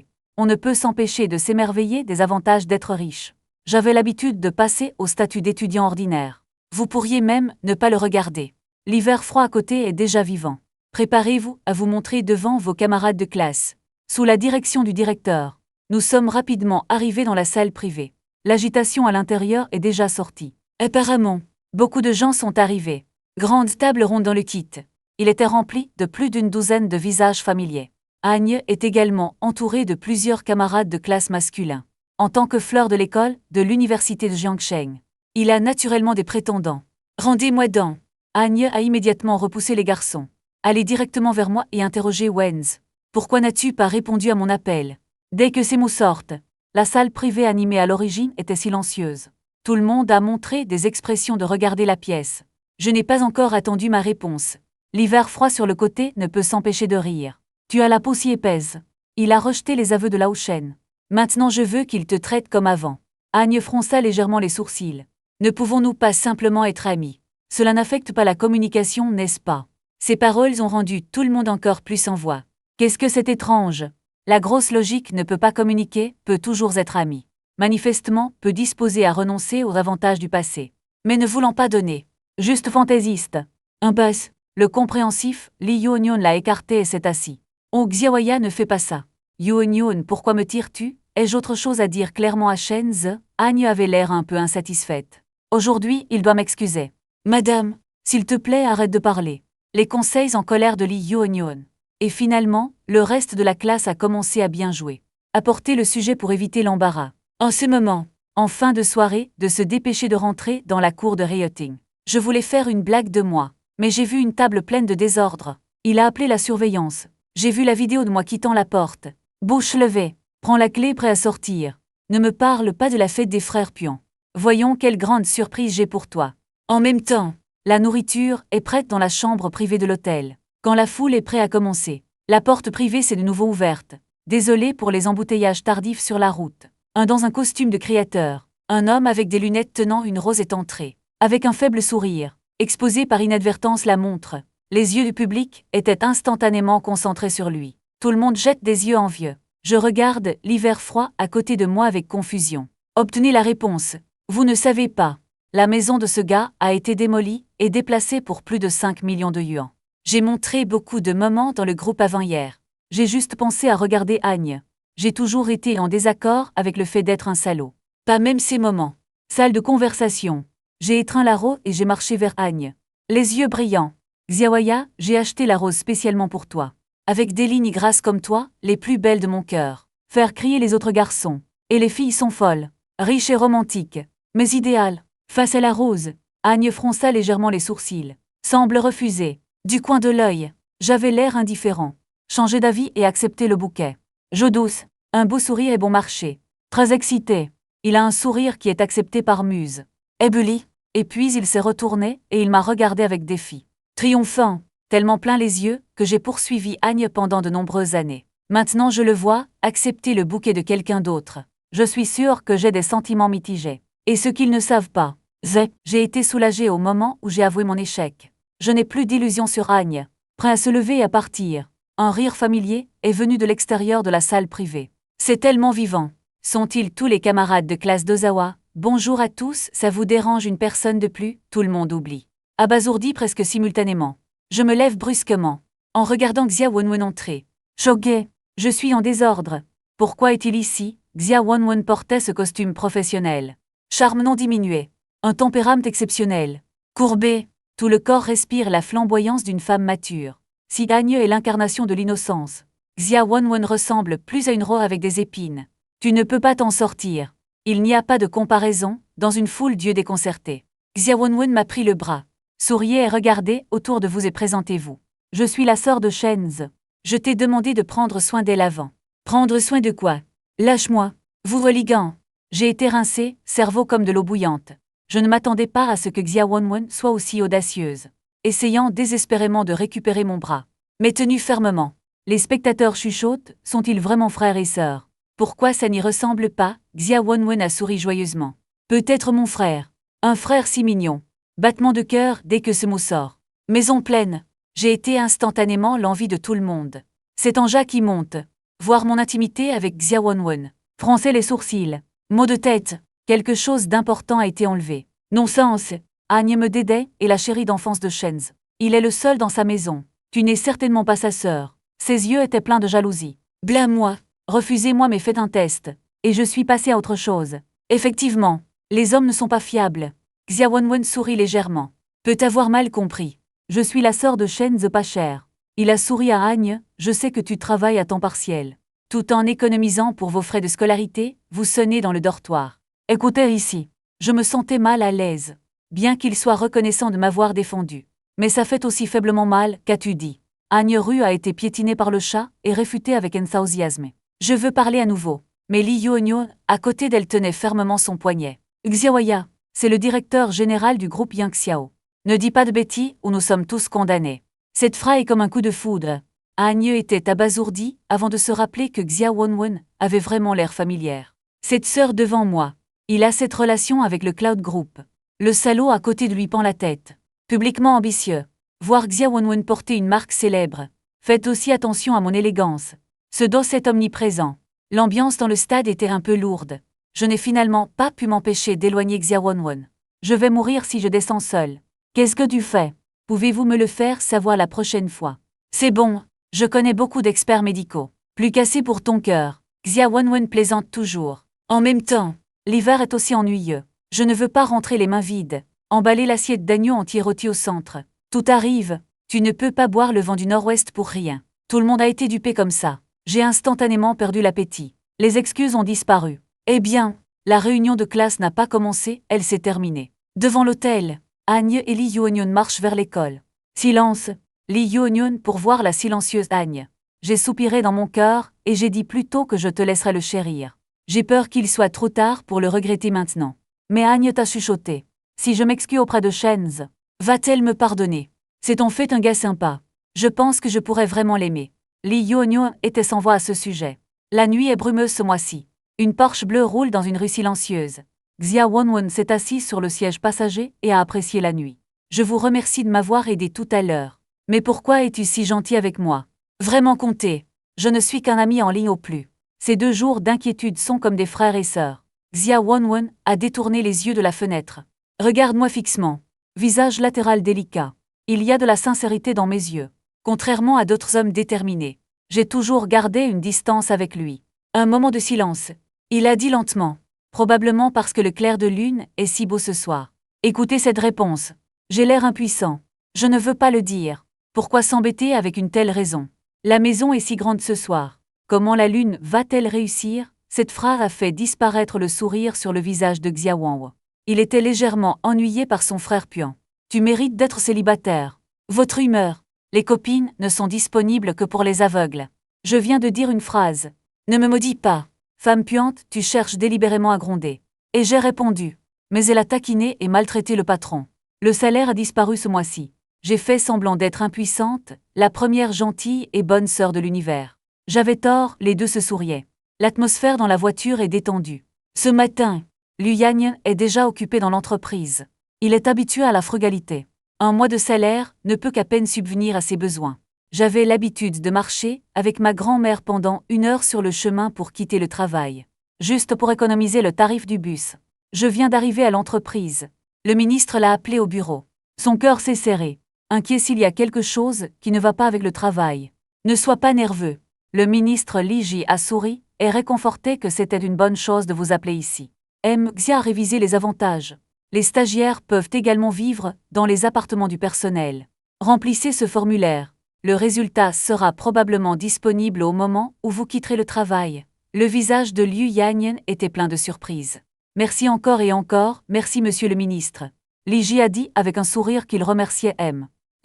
On ne peut s'empêcher de s'émerveiller des avantages d'être riche. J'avais l'habitude de passer au statut d'étudiant ordinaire. Vous pourriez même ne pas le regarder. L'hiver froid à côté est déjà vivant. Préparez-vous à vous montrer devant vos camarades de classe. Sous la direction du directeur, nous sommes rapidement arrivés dans la salle privée. L'agitation à l'intérieur est déjà sortie. Apparemment, beaucoup de gens sont arrivés. Grande table ronde dans le kit. Il était rempli de plus d'une douzaine de visages familiers. Agne est également entouré de plusieurs camarades de classe masculins. En tant que fleur de l'école de l'université de Jiangsheng, il a naturellement des prétendants. Rendez-moi dans. Agne a immédiatement repoussé les garçons. Allez directement vers moi et interrogez Wenz. Pourquoi n'as-tu pas répondu à mon appel? Dès que ces mots sortent, la salle privée animée à l'origine était silencieuse. Tout le monde a montré des expressions de regarder la pièce. Je n'ai pas encore attendu ma réponse. L'hiver froid sur le côté ne peut s'empêcher de rire. Tu as la peau si épaisse. Il a rejeté les aveux de Lao Shen. Maintenant je veux qu'il te traite comme avant. Agne fronça légèrement les sourcils. Ne pouvons-nous pas simplement être amis? Cela n'affecte pas la communication, n'est-ce pas? Ces paroles ont rendu tout le monde encore plus sans voix. Qu'est-ce que c'est étrange? La grosse logique ne peut pas communiquer, peut toujours être ami. Manifestement, peut disposer à renoncer aux avantages du passé. Mais ne voulant pas donner. Juste fantaisiste. Impasse. Le compréhensif, Li Yuonion l'a écarté et s'est assis. Oh Xiaoya ne fait pas ça. Yuonion, pourquoi me tires-tu? Ai-je autre chose à dire clairement à Shenze? Agne avait l'air un peu insatisfaite. Aujourd'hui, il doit m'excuser. Madame, s'il te plaît, arrête de parler. Les conseils en colère de Li Yuonion. Et finalement, le reste de la classe a commencé à bien jouer. Apporter le sujet pour éviter l'embarras. En ce moment, en fin de soirée, de se dépêcher de rentrer dans la cour de Rioting. Je voulais faire une blague de moi, mais j'ai vu une table pleine de désordre. Il a appelé la surveillance. J'ai vu la vidéo de moi quittant la porte. Bouche levée. Prends la clé prêt à sortir. Ne me parle pas de la fête des frères Pion. Voyons quelle grande surprise j'ai pour toi. En même temps, la nourriture est prête dans la chambre privée de l'hôtel. Quand la foule est prête à commencer, la porte privée s'est de nouveau ouverte. Désolé pour les embouteillages tardifs sur la route. Un dans un costume de créateur, un homme avec des lunettes tenant une rose est entré. Avec un faible sourire, exposé par inadvertance la montre, les yeux du public étaient instantanément concentrés sur lui. Tout le monde jette des yeux envieux. Je regarde l'hiver froid à côté de moi avec confusion. Obtenez la réponse. Vous ne savez pas. La maison de ce gars a été démolie et déplacée pour plus de 5 millions de yuans. J'ai montré beaucoup de moments dans le groupe avant-hier. J'ai juste pensé à regarder Agne. J'ai toujours été en désaccord avec le fait d'être un salaud. Pas même ces moments. Salle de conversation. J'ai étreint la rose et j'ai marché vers Agne. Les yeux brillants. Xiaoya, j'ai acheté la rose spécialement pour toi. Avec des lignes grasses comme toi, les plus belles de mon cœur. Faire crier les autres garçons. Et les filles sont folles. Riches et romantiques. Mais idéales. Face à la rose, Agne fronça légèrement les sourcils. Semble refuser. Du coin de l'œil, j'avais l'air indifférent. Changer d'avis et accepter le bouquet. Joe douce, Un beau sourire et bon marché. Très excité. Il a un sourire qui est accepté par Muse. Ébuli. Et puis il s'est retourné et il m'a regardé avec défi. Triomphant, tellement plein les yeux, que j'ai poursuivi Agne pendant de nombreuses années. Maintenant je le vois, accepter le bouquet de quelqu'un d'autre. Je suis sûre que j'ai des sentiments mitigés. Et ce qu'ils ne savent pas, j'ai été soulagée au moment où j'ai avoué mon échec. Je n'ai plus d'illusions sur Agne. Prêt à se lever et à partir. Un rire familier est venu de l'extérieur de la salle privée. C'est tellement vivant. Sont-ils tous les camarades de classe d'Ozawa? Bonjour à tous, ça vous dérange une personne de plus? Tout le monde oublie. Abasourdi presque simultanément. Je me lève brusquement, en regardant Xia Wenwen entrer. Choqué, je suis en désordre. Pourquoi est-il ici? Xia Wenwen portait ce costume professionnel. Charme non diminué. Un tempérament exceptionnel. Courbé, tout le corps respire la flamboyance d'une femme mature. Si Agne est l'incarnation de l'innocence, Xia Wenwen ressemble plus à une rose avec des épines. Tu ne peux pas t'en sortir. Il n'y a pas de comparaison, dans une foule d'yeux déconcertés. Xia Wenwen m'a pris le bras. Souriez et regardez autour de vous et présentez-vous. Je suis la sœur de Shenz. Je t'ai demandé de prendre soin d'elle avant. Prendre soin de quoi? Lâche-moi. Vous religant. J'ai été rincée, cerveau comme de l'eau bouillante. Je ne m'attendais pas à ce que Xia Wenwen soit aussi audacieuse. Essayant désespérément de récupérer mon bras. Mais tenu fermement. Les spectateurs chuchotent, sont-ils vraiment frères et sœurs? Pourquoi ça n'y ressemble pas? Xia Wenwen a souri joyeusement. Peut-être mon frère. Un frère si mignon. Battement de cœur dès que ce mot sort. Maison pleine. J'ai été instantanément l'envie de tout le monde. C'est Anja qui monte. Voir mon intimité avec Xia Wenwen. Froncer les sourcils. Mot de tête. Quelque chose d'important a été enlevé. Non-sens. Agne me dédait et la chérie d'enfance de Shenz. Il est le seul dans sa maison. Tu n'es certainement pas sa sœur. Ses yeux étaient pleins de jalousie. Blâme-moi. Refusez-moi mais faites un test. Et je suis passée à autre chose. Effectivement, les hommes ne sont pas fiables. Xia Wenwen sourit légèrement. Peut avoir mal compris. Je suis la sœur de Shenz pas cher. Il a souri à Agne, je sais que tu travailles à temps partiel. Tout en économisant pour vos frais de scolarité, vous sonnez dans le dortoir. Écoutez ici. Je me sentais mal à l'aise. Bien qu'il soit reconnaissant de m'avoir défendu. Mais ça fait aussi faiblement mal, qu'as-tu dit? Agne Ru a été piétinée par le chat et réfutée avec enthousiasme. Je veux parler à nouveau. Mais Li Yuonyo, à côté d'elle tenait fermement son poignet. Xiaoya, c'est le directeur général du groupe Yangxiao. Ne dis pas de bêtises ou nous sommes tous condamnés. Cette phrase est comme un coup de foudre. Agne était abasourdi avant de se rappeler que Xia Wenwen avait vraiment l'air familière. Cette sœur devant moi. Il a cette relation avec le Cloud Group. Le salaud à côté de lui pend la tête. Publiquement ambitieux. Voir Xia Wenwen porter une marque célèbre. Faites aussi attention à mon élégance. Ce dos est omniprésent. L'ambiance dans le stade était un peu lourde. Je n'ai finalement pas pu m'empêcher d'éloigner Xia Wenwen. Je vais mourir si je descends seul. Qu'est-ce que tu fais? Pouvez-vous me le faire savoir la prochaine fois? C'est bon, je connais beaucoup d'experts médicaux. Plus cassé pour ton cœur. Xia Wenwen plaisante toujours. En même temps, l'hiver est aussi ennuyeux. Je ne veux pas rentrer les mains vides. Emballer l'assiette d'agneau entier rôti au centre. Tout arrive. Tu ne peux pas boire le vent du nord-ouest pour rien. Tout le monde a été dupé comme ça. J'ai instantanément perdu l'appétit. Les excuses ont disparu. Eh bien, la réunion de classe n'a pas commencé, elle s'est terminée. Devant l'hôtel, Agne et Li Yuonyon marchent vers l'école. Silence. Li Yuonyon pour voir la silencieuse Agne. J'ai soupiré dans mon cœur et j'ai dit plutôt que je te laisserai le chérir. J'ai peur qu'il soit trop tard pour le regretter maintenant. Mais Agne t'a chuchoté. Si je m'excuse auprès de Shenz, va-t-elle me pardonner? C'est en fait un gars sympa. Je pense que je pourrais vraiment l'aimer. Li Yuonyon était sans voix à ce sujet. La nuit est brumeuse ce mois-ci. Une Porsche bleue roule dans une rue silencieuse. Xia Wenwen s'est assise sur le siège passager et a apprécié la nuit. Je vous remercie de m'avoir aidé tout à l'heure. Mais pourquoi es-tu si gentil avec moi? Vraiment compté. Je ne suis qu'un ami en ligne au plus. Ces 2 jours d'inquiétude sont comme des frères et sœurs. Xia Wenwen a détourné les yeux de la fenêtre. Regarde-moi fixement. Visage latéral délicat. Il y a de la sincérité dans mes yeux. Contrairement à d'autres hommes déterminés. J'ai toujours gardé une distance avec lui. Un moment de silence. Il a dit lentement. Probablement parce que le clair de lune est si beau ce soir. Écoutez cette réponse. J'ai l'air impuissant. Je ne veux pas le dire. Pourquoi s'embêter avec une telle raison? La maison est si grande ce soir. Comment la lune va-t-elle réussir? Cette phrase a fait disparaître le sourire sur le visage de Xia Wenwen. Il était légèrement ennuyé par son frère puant. Tu mérites d'être célibataire. Votre humeur. Les copines ne sont disponibles que pour les aveugles. Je viens de dire une phrase. Ne me maudis pas. Femme puante, tu cherches délibérément à gronder. Et j'ai répondu. Mais elle a taquiné et maltraité le patron. Le salaire a disparu ce mois-ci. J'ai fait semblant d'être impuissante, la première gentille et bonne sœur de l'univers. J'avais tort, les deux se souriaient. L'atmosphère dans la voiture est détendue. Ce matin, Liu Yannian est déjà occupé dans l'entreprise. Il est habitué à la frugalité. Un mois de salaire ne peut qu'à peine subvenir à ses besoins. J'avais l'habitude de marcher avec ma grand-mère pendant 1 heure sur le chemin pour quitter le travail. Juste pour économiser le tarif du bus. Je viens d'arriver à l'entreprise. Le ministre l'a appelé au bureau. Son cœur s'est serré. Inquiet s'il y a quelque chose qui ne va pas avec le travail. Ne sois pas nerveux. Le ministre Li Ji a souri et réconforté que c'était une bonne chose de vous appeler ici. Xia a révisé les avantages. Les stagiaires peuvent également vivre dans les appartements du personnel. Remplissez ce formulaire. Le résultat sera probablement disponible au moment où vous quitterez le travail. Le visage de Liu Yannian était plein de surprise. Merci encore et encore, merci monsieur le ministre. Li Ji a dit avec un sourire qu'il remerciait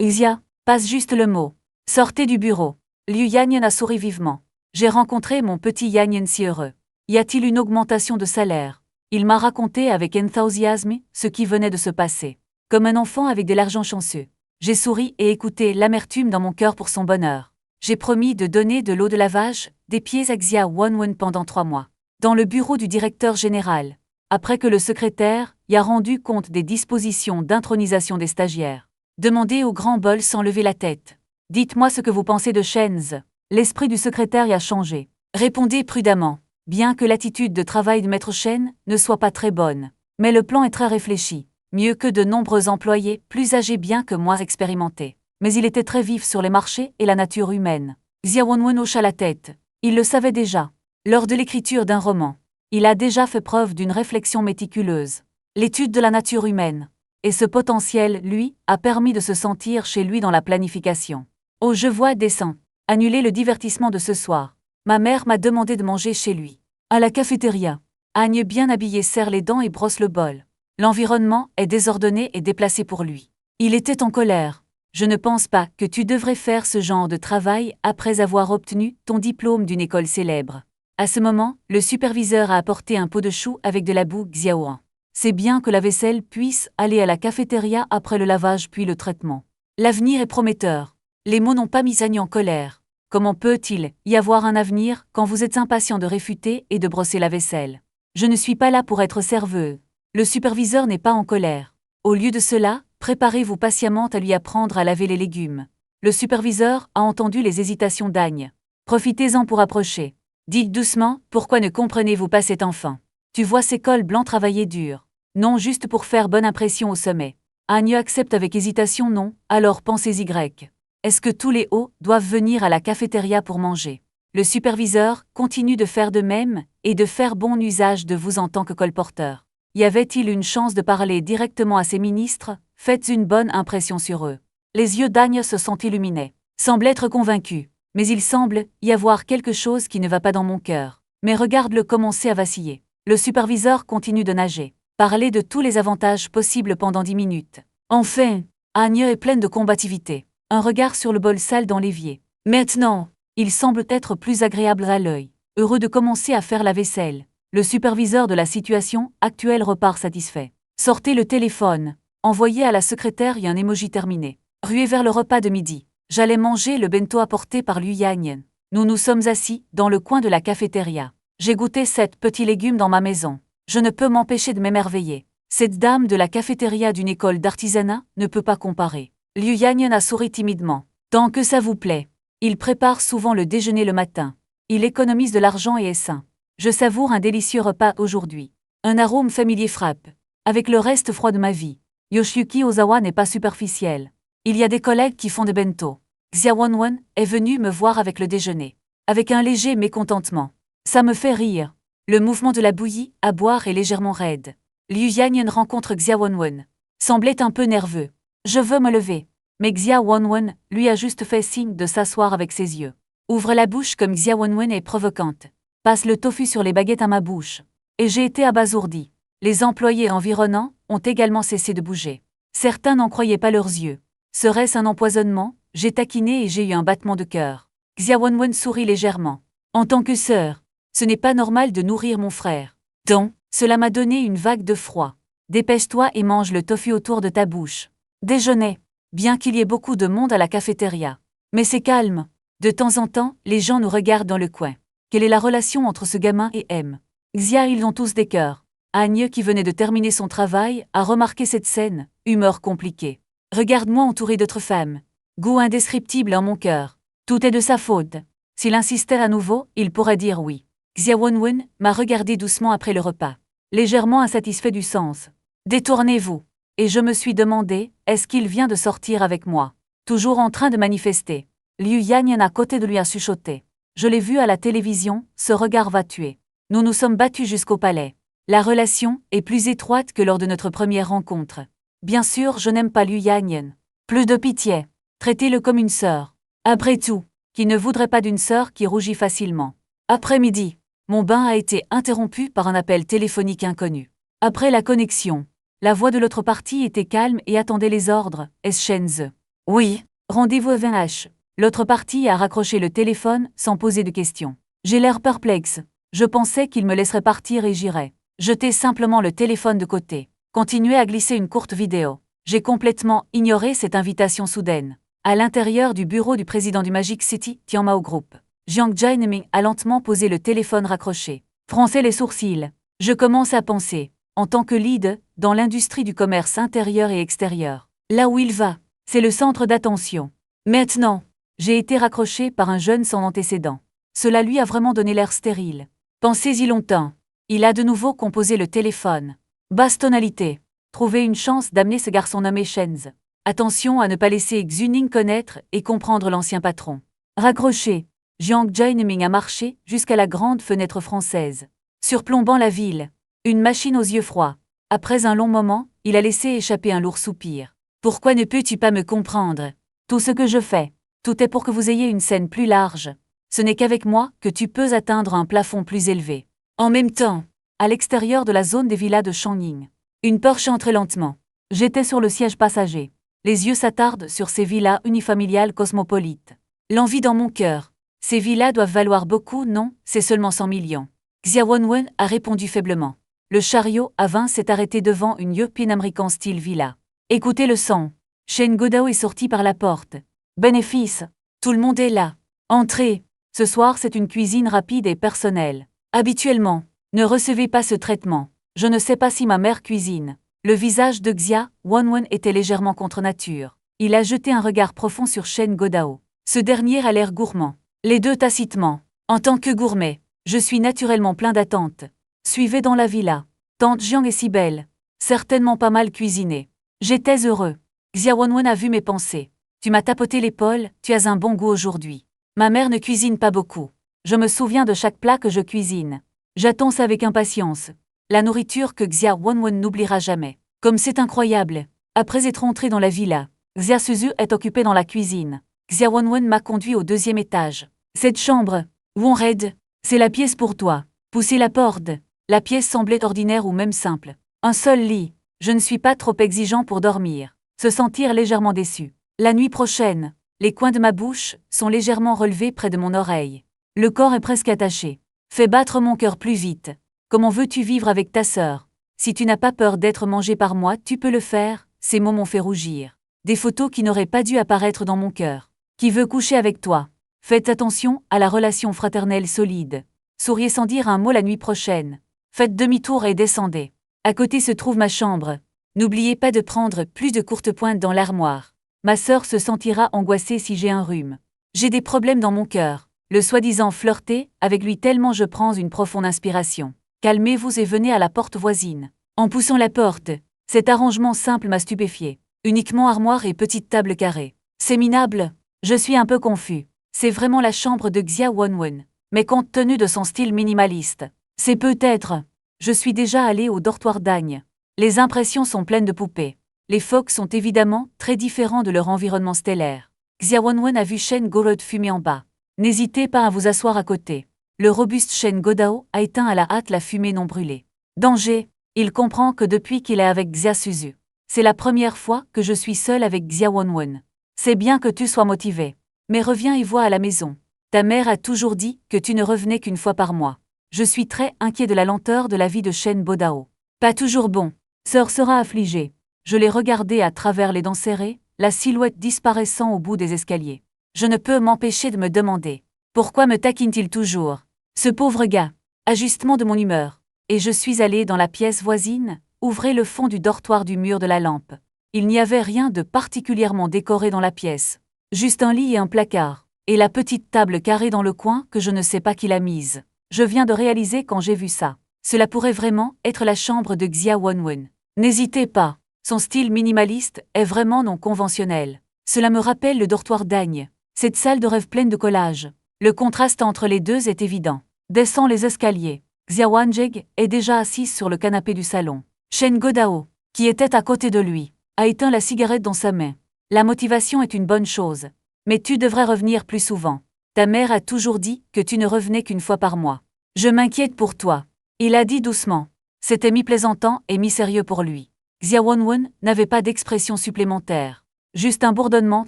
Xia, passe juste le mot. Sortez du bureau. Liu Yannian a souri vivement. J'ai rencontré mon petit Yannian si heureux. Y a-t-il une augmentation de salaire? Il m'a raconté avec enthousiasme ce qui venait de se passer. Comme un enfant avec de l'argent chanceux. J'ai souri et écouté l'amertume dans mon cœur pour son bonheur. J'ai promis de donner de l'eau de lavage, des pieds à Xia Wanwen pendant 3 mois. Dans le bureau du directeur général. Après que le secrétaire y a rendu compte des dispositions d'intronisation des stagiaires. Demandez au grand bol sans lever la tête. Dites-moi ce que vous pensez de Shenz. L'esprit du secrétaire y a changé. Répondez prudemment. Bien que l'attitude de travail de Maître Shen ne soit pas très bonne. Mais le plan est très réfléchi. Mieux que de nombreux employés, plus âgés bien que moins expérimentés. Mais il était très vif sur les marchés et la nature humaine. Xia Wanwen hocha la tête. Il le savait déjà. Lors de l'écriture d'un roman. Il a déjà fait preuve d'une réflexion méticuleuse. L'étude de la nature humaine. Et ce potentiel, lui, a permis de se sentir chez lui dans la planification. Oh, je vois, descends. Annulez le divertissement de ce soir. Ma mère m'a demandé de manger chez lui. À la cafétéria. Agne bien habillé serre les dents et brosse le bol. L'environnement est désordonné et déplacé pour lui. Il était en colère. Je ne pense pas que tu devrais faire ce genre de travail après avoir obtenu ton diplôme d'une école célèbre. À ce moment, le superviseur a apporté un pot de chou avec de la boue Xiaoan. C'est bien que la vaisselle puisse aller à la cafétéria après le lavage puis le traitement. L'avenir est prometteur. Les mots n'ont pas mis Agne en colère. Comment peut-il y avoir un avenir quand vous êtes impatient de réfuter et de brosser la vaisselle? Je ne suis pas là pour être serveuse. Le superviseur n'est pas en colère. Au lieu de cela, préparez-vous patiemment à lui apprendre à laver les légumes. Le superviseur a entendu les hésitations d'Agne. Profitez-en pour approcher. Dites doucement, pourquoi ne comprenez-vous pas cet enfant? Tu vois ces cols blancs travailler dur. Non, juste pour faire bonne impression au sommet. Agne accepte avec hésitation non, alors pensez-y grec. Est-ce que tous les hauts doivent venir à la cafétéria pour manger? Le superviseur continue de faire de même et de faire bon usage de vous en tant que colporteur. Y avait-il une chance de parler directement à ses ministres? Faites une bonne impression sur eux. Les yeux d'Agne se sont illuminés. Semble être convaincu. Mais il semble y avoir quelque chose qui ne va pas dans mon cœur. Mais regarde-le commencer à vaciller. Le superviseur continue de nager. Parler de tous les avantages possibles pendant 10 minutes. Enfin, Agne est pleine de combativité. Un regard sur le bol sale dans l'évier. Maintenant, il semble être plus agréable à l'œil. Heureux de commencer à faire la vaisselle. Le superviseur de la situation actuelle repart satisfait. Sortez le téléphone. Envoyez à la secrétaire un emoji terminé. Ruez vers le repas de midi. J'allais manger le bento apporté par Liu Yannian. Nous nous sommes assis dans le coin de la cafétéria. J'ai goûté 7 petits légumes dans ma maison. Je ne peux m'empêcher de m'émerveiller. Cette dame de la cafétéria d'une école d'artisanat ne peut pas comparer. Liu Yannian a souri timidement. Tant que ça vous plaît. Il prépare souvent le déjeuner le matin. Il économise de l'argent et est sain. Je savoure un délicieux repas aujourd'hui. Un arôme familier frappe. Avec le reste froid de ma vie. Yoshiyuki Ozawa n'est pas superficiel. Il y a des collègues qui font des bento. Xia Wanwen est venu me voir avec le déjeuner. Avec un léger mécontentement. Ça me fait rire. Le mouvement de la bouillie à boire est légèrement raide. Liu Yannian rencontre Xia Wanwen. Semblait un peu nerveux. Je veux me lever. Mais Xia Wanwen lui a juste fait signe de s'asseoir avec ses yeux. Ouvre la bouche comme Xia Wanwen est provocante. Passe le tofu sur les baguettes à ma bouche. Et j'ai été abasourdi. Les employés environnants ont également cessé de bouger. Certains n'en croyaient pas leurs yeux. Serait-ce un empoisonnement? J'ai taquiné et j'ai eu un battement de cœur. Xia Wanwen sourit légèrement. En tant que sœur, Ce n'est pas normal de nourrir mon frère. Donc, cela m'a donné une vague de froid. Dépêche-toi et mange le tofu autour de ta bouche. Déjeuner. Bien qu'il y ait beaucoup de monde à la cafétéria. Mais c'est calme. De temps en temps, les gens nous regardent dans le coin. Quelle est la relation entre ce gamin et M? Xia, ils ont tous des cœurs. Agne, qui venait de terminer son travail, a remarqué cette scène, humeur compliquée. Regarde-moi entouré d'autres femmes. Goût indescriptible en mon cœur. Tout est de sa faute. S'il insistait à nouveau, il pourrait dire oui. Xia Wonwon m'a regardé doucement après le repas, légèrement insatisfait du sens. Détournez-vous. Et je me suis demandé, est-ce qu'il vient de sortir avec moi? Toujours en train de manifester. Liu Yanyan à côté de lui a chuchoté. Je l'ai vu à la télévision, ce regard va tuer. Nous nous sommes battus jusqu'au palais. La relation est plus étroite que lors de notre première rencontre. Bien sûr, je n'aime pas Liu Yanyan. Plus de pitié. Traitez-le comme une sœur. Après tout, qui ne voudrait pas d'une sœur qui rougit facilement? Après-midi, mon bain a été interrompu par un appel téléphonique inconnu. Après la connexion, la voix de l'autre partie était calme et attendait les ordres. Est-ce Shenzhe? Oui. Rendez-vous à 20h. L'autre partie a raccroché le téléphone sans poser de questions. J'ai l'air perplexe. Je pensais qu'il me laisserait partir et j'irais. Jeter simplement le téléphone de côté. Continuer à glisser une courte vidéo. J'ai complètement ignoré cette invitation soudaine. À l'intérieur du bureau du président du Magic City, Tianmao Group, Jiang Jianming a lentement posé le téléphone raccroché. Fronçait les sourcils. Je commence à penser, en tant que lead, dans l'industrie du commerce intérieur et extérieur. Là où il va, c'est le centre d'attention. Maintenant, j'ai été raccroché par un jeune sans antécédent. Cela lui a vraiment donné l'air stérile. Pensez-y longtemps. Il a de nouveau composé le téléphone. Basse tonalité. Trouver une chance d'amener ce garçon nommé Shenzhe. Attention à ne pas laisser Xuning connaître et comprendre l'ancien patron. Raccroché. Jiang Jianming a marché jusqu'à la grande fenêtre française, surplombant la ville. Une machine aux yeux froids. Après un long moment, il a laissé échapper un lourd soupir. Pourquoi ne peux-tu pas me comprendre? Tout ce que je fais, tout est pour que vous ayez une scène plus large. Ce n'est qu'avec moi que tu peux atteindre un plafond plus élevé. En même temps, à l'extérieur de la zone des villas de Changning, une Porsche entrait lentement. J'étais sur le siège passager. Les yeux s'attardent sur ces villas unifamiliales cosmopolites. L'envie dans mon cœur. Ces villas doivent valoir beaucoup, non, c'est seulement 100 millions. Xia Wonwon a répondu faiblement. Le chariot à vin s'est arrêté devant une European American style villa. Écoutez le son. Shen Godao est sorti par la porte. Bénéfice. Tout le monde est là. Entrez. Ce soir, c'est une cuisine rapide et personnelle. Habituellement, ne recevez pas ce traitement. Je ne sais pas si ma mère cuisine. Le visage de Xia Wonwon était légèrement contre nature. Il a jeté un regard profond sur Shen Godao. Ce dernier a l'air gourmand. Les deux tacitement. En tant que gourmet, je suis naturellement plein d'attentes. Suivez dans la villa. Tante Jiang est si belle. Certainement pas mal cuisinée. J'étais heureux. Xia Wonwon a vu mes pensées. Tu m'as tapoté l'épaule, tu as un bon goût aujourd'hui. Ma mère ne cuisine pas beaucoup. Je me souviens de chaque plat que je cuisine. J'attends ça avec impatience. La nourriture que Xia Wonwon n'oubliera jamais. Comme c'est incroyable. Après être entré dans la villa, Xia Suzu est occupée dans la cuisine. Xia Wonwon m'a conduit au 2e étage. Cette chambre, Wonred, c'est la pièce pour toi. Poussez la porte. La pièce semblait ordinaire ou même simple. Un seul lit. Je ne suis pas trop exigeant pour dormir. Se sentir légèrement déçu. La nuit prochaine, les coins de ma bouche sont légèrement relevés près de mon oreille. Le corps est presque attaché. Fais battre mon cœur plus vite. Comment veux-tu vivre avec ta sœur? Si tu n'as pas peur d'être mangé par moi, tu peux le faire. Ces mots m'ont fait rougir. Des photos qui n'auraient pas dû apparaître dans mon cœur. Qui veut coucher avec toi? Faites attention à la relation fraternelle solide. Souriez sans dire un mot la nuit prochaine. Faites demi-tour et descendez. À côté se trouve ma chambre. N'oubliez pas de prendre plus de courtes pointes dans l'armoire. Ma sœur se sentira angoissée si j'ai un rhume. J'ai des problèmes dans mon cœur. Le soi-disant flirter avec lui tellement je prends une profonde inspiration. Calmez-vous et venez à la porte voisine. En poussant la porte, cet arrangement simple m'a stupéfié. Uniquement armoire et petite table carrée. C'est minable. Je suis un peu confus. C'est vraiment la chambre de Xia Wonwon. Mais compte tenu de son style minimaliste, c'est peut-être. Je suis déjà allée au dortoir d'Agne. Les impressions sont pleines de poupées. Les phoques sont évidemment très différents de leur environnement stellaire. Xia Wonwon a vu Shen Godao fumer en bas. N'hésitez pas à vous asseoir à côté. Le robuste Shen Godao a éteint à la hâte la fumée non brûlée. Danger. Il comprend que depuis qu'il est avec Xia Suzu, c'est la première fois que je suis seule avec Xia Wonwon. C'est bien que tu sois motivé. Mais reviens et vois à la maison. Ta mère a toujours dit que tu ne revenais qu'une fois par mois. Je suis très inquiet de la lenteur de la vie de Shen Bodao. Pas toujours bon. Sœur sera affligée. Je l'ai regardé à travers les dents serrées, la silhouette disparaissant au bout des escaliers. Je ne peux m'empêcher de me demander. Pourquoi me taquine-t-il toujours? Ce pauvre gars. Ajustement de mon humeur. Et je suis allé dans la pièce voisine, ouvrez le fond du dortoir du mur de la lampe. Il n'y avait rien de particulièrement décoré dans la pièce. Juste un lit et un placard. Et la petite table carrée dans le coin que je ne sais pas qui l'a mise. Je viens de réaliser quand j'ai vu ça. Cela pourrait vraiment être la chambre de Xia Wenwen. N'hésitez pas. Son style minimaliste est vraiment non conventionnel. Cela me rappelle le dortoir d'Agne. Cette salle de rêve pleine de collages. Le contraste entre les deux est évident. Descend les escaliers. Xia Wanjing est déjà assise sur le canapé du salon. Shen Godao, qui était à côté de lui, a éteint la cigarette dans sa main. La motivation est une bonne chose. Mais tu devrais revenir plus souvent. Ta mère a toujours dit que tu ne revenais qu'une fois par mois. Je m'inquiète pour toi. Il a dit doucement. C'était mi-plaisantant et mi-sérieux pour lui. Xia Wenwen n'avait pas d'expression supplémentaire. Juste un bourdonnement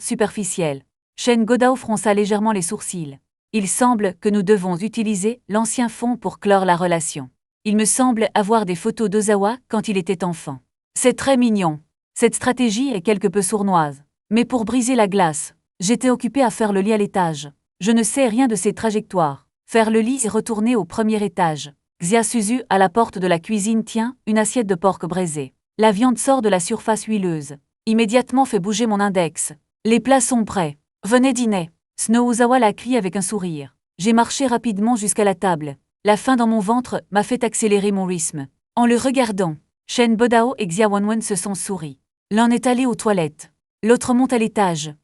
superficiel. Shen Godao fronça légèrement les sourcils. Il semble que nous devons utiliser l'ancien fond pour clore la relation. Il me semble avoir des photos d'Ozawa quand il était enfant. C'est très mignon. Cette stratégie est quelque peu sournoise. Mais pour briser la glace, j'étais occupé à faire le lit à l'étage. Je ne sais rien de ces trajectoires. Faire le lit et retourner au premier étage. Xia Suzu à la porte de la cuisine tient une assiette de porc braisé. La viande sort de la surface huileuse. Immédiatement fait bouger mon index. Les plats sont prêts. Venez dîner. Snow Ozawa l'a crié avec un sourire. J'ai marché rapidement jusqu'à la table. La faim dans mon ventre m'a fait accélérer mon rythme. En le regardant, Shen Bodao et Xia Wenwen se sont souris. L'un est allé aux toilettes. L'autre monte à l'étage.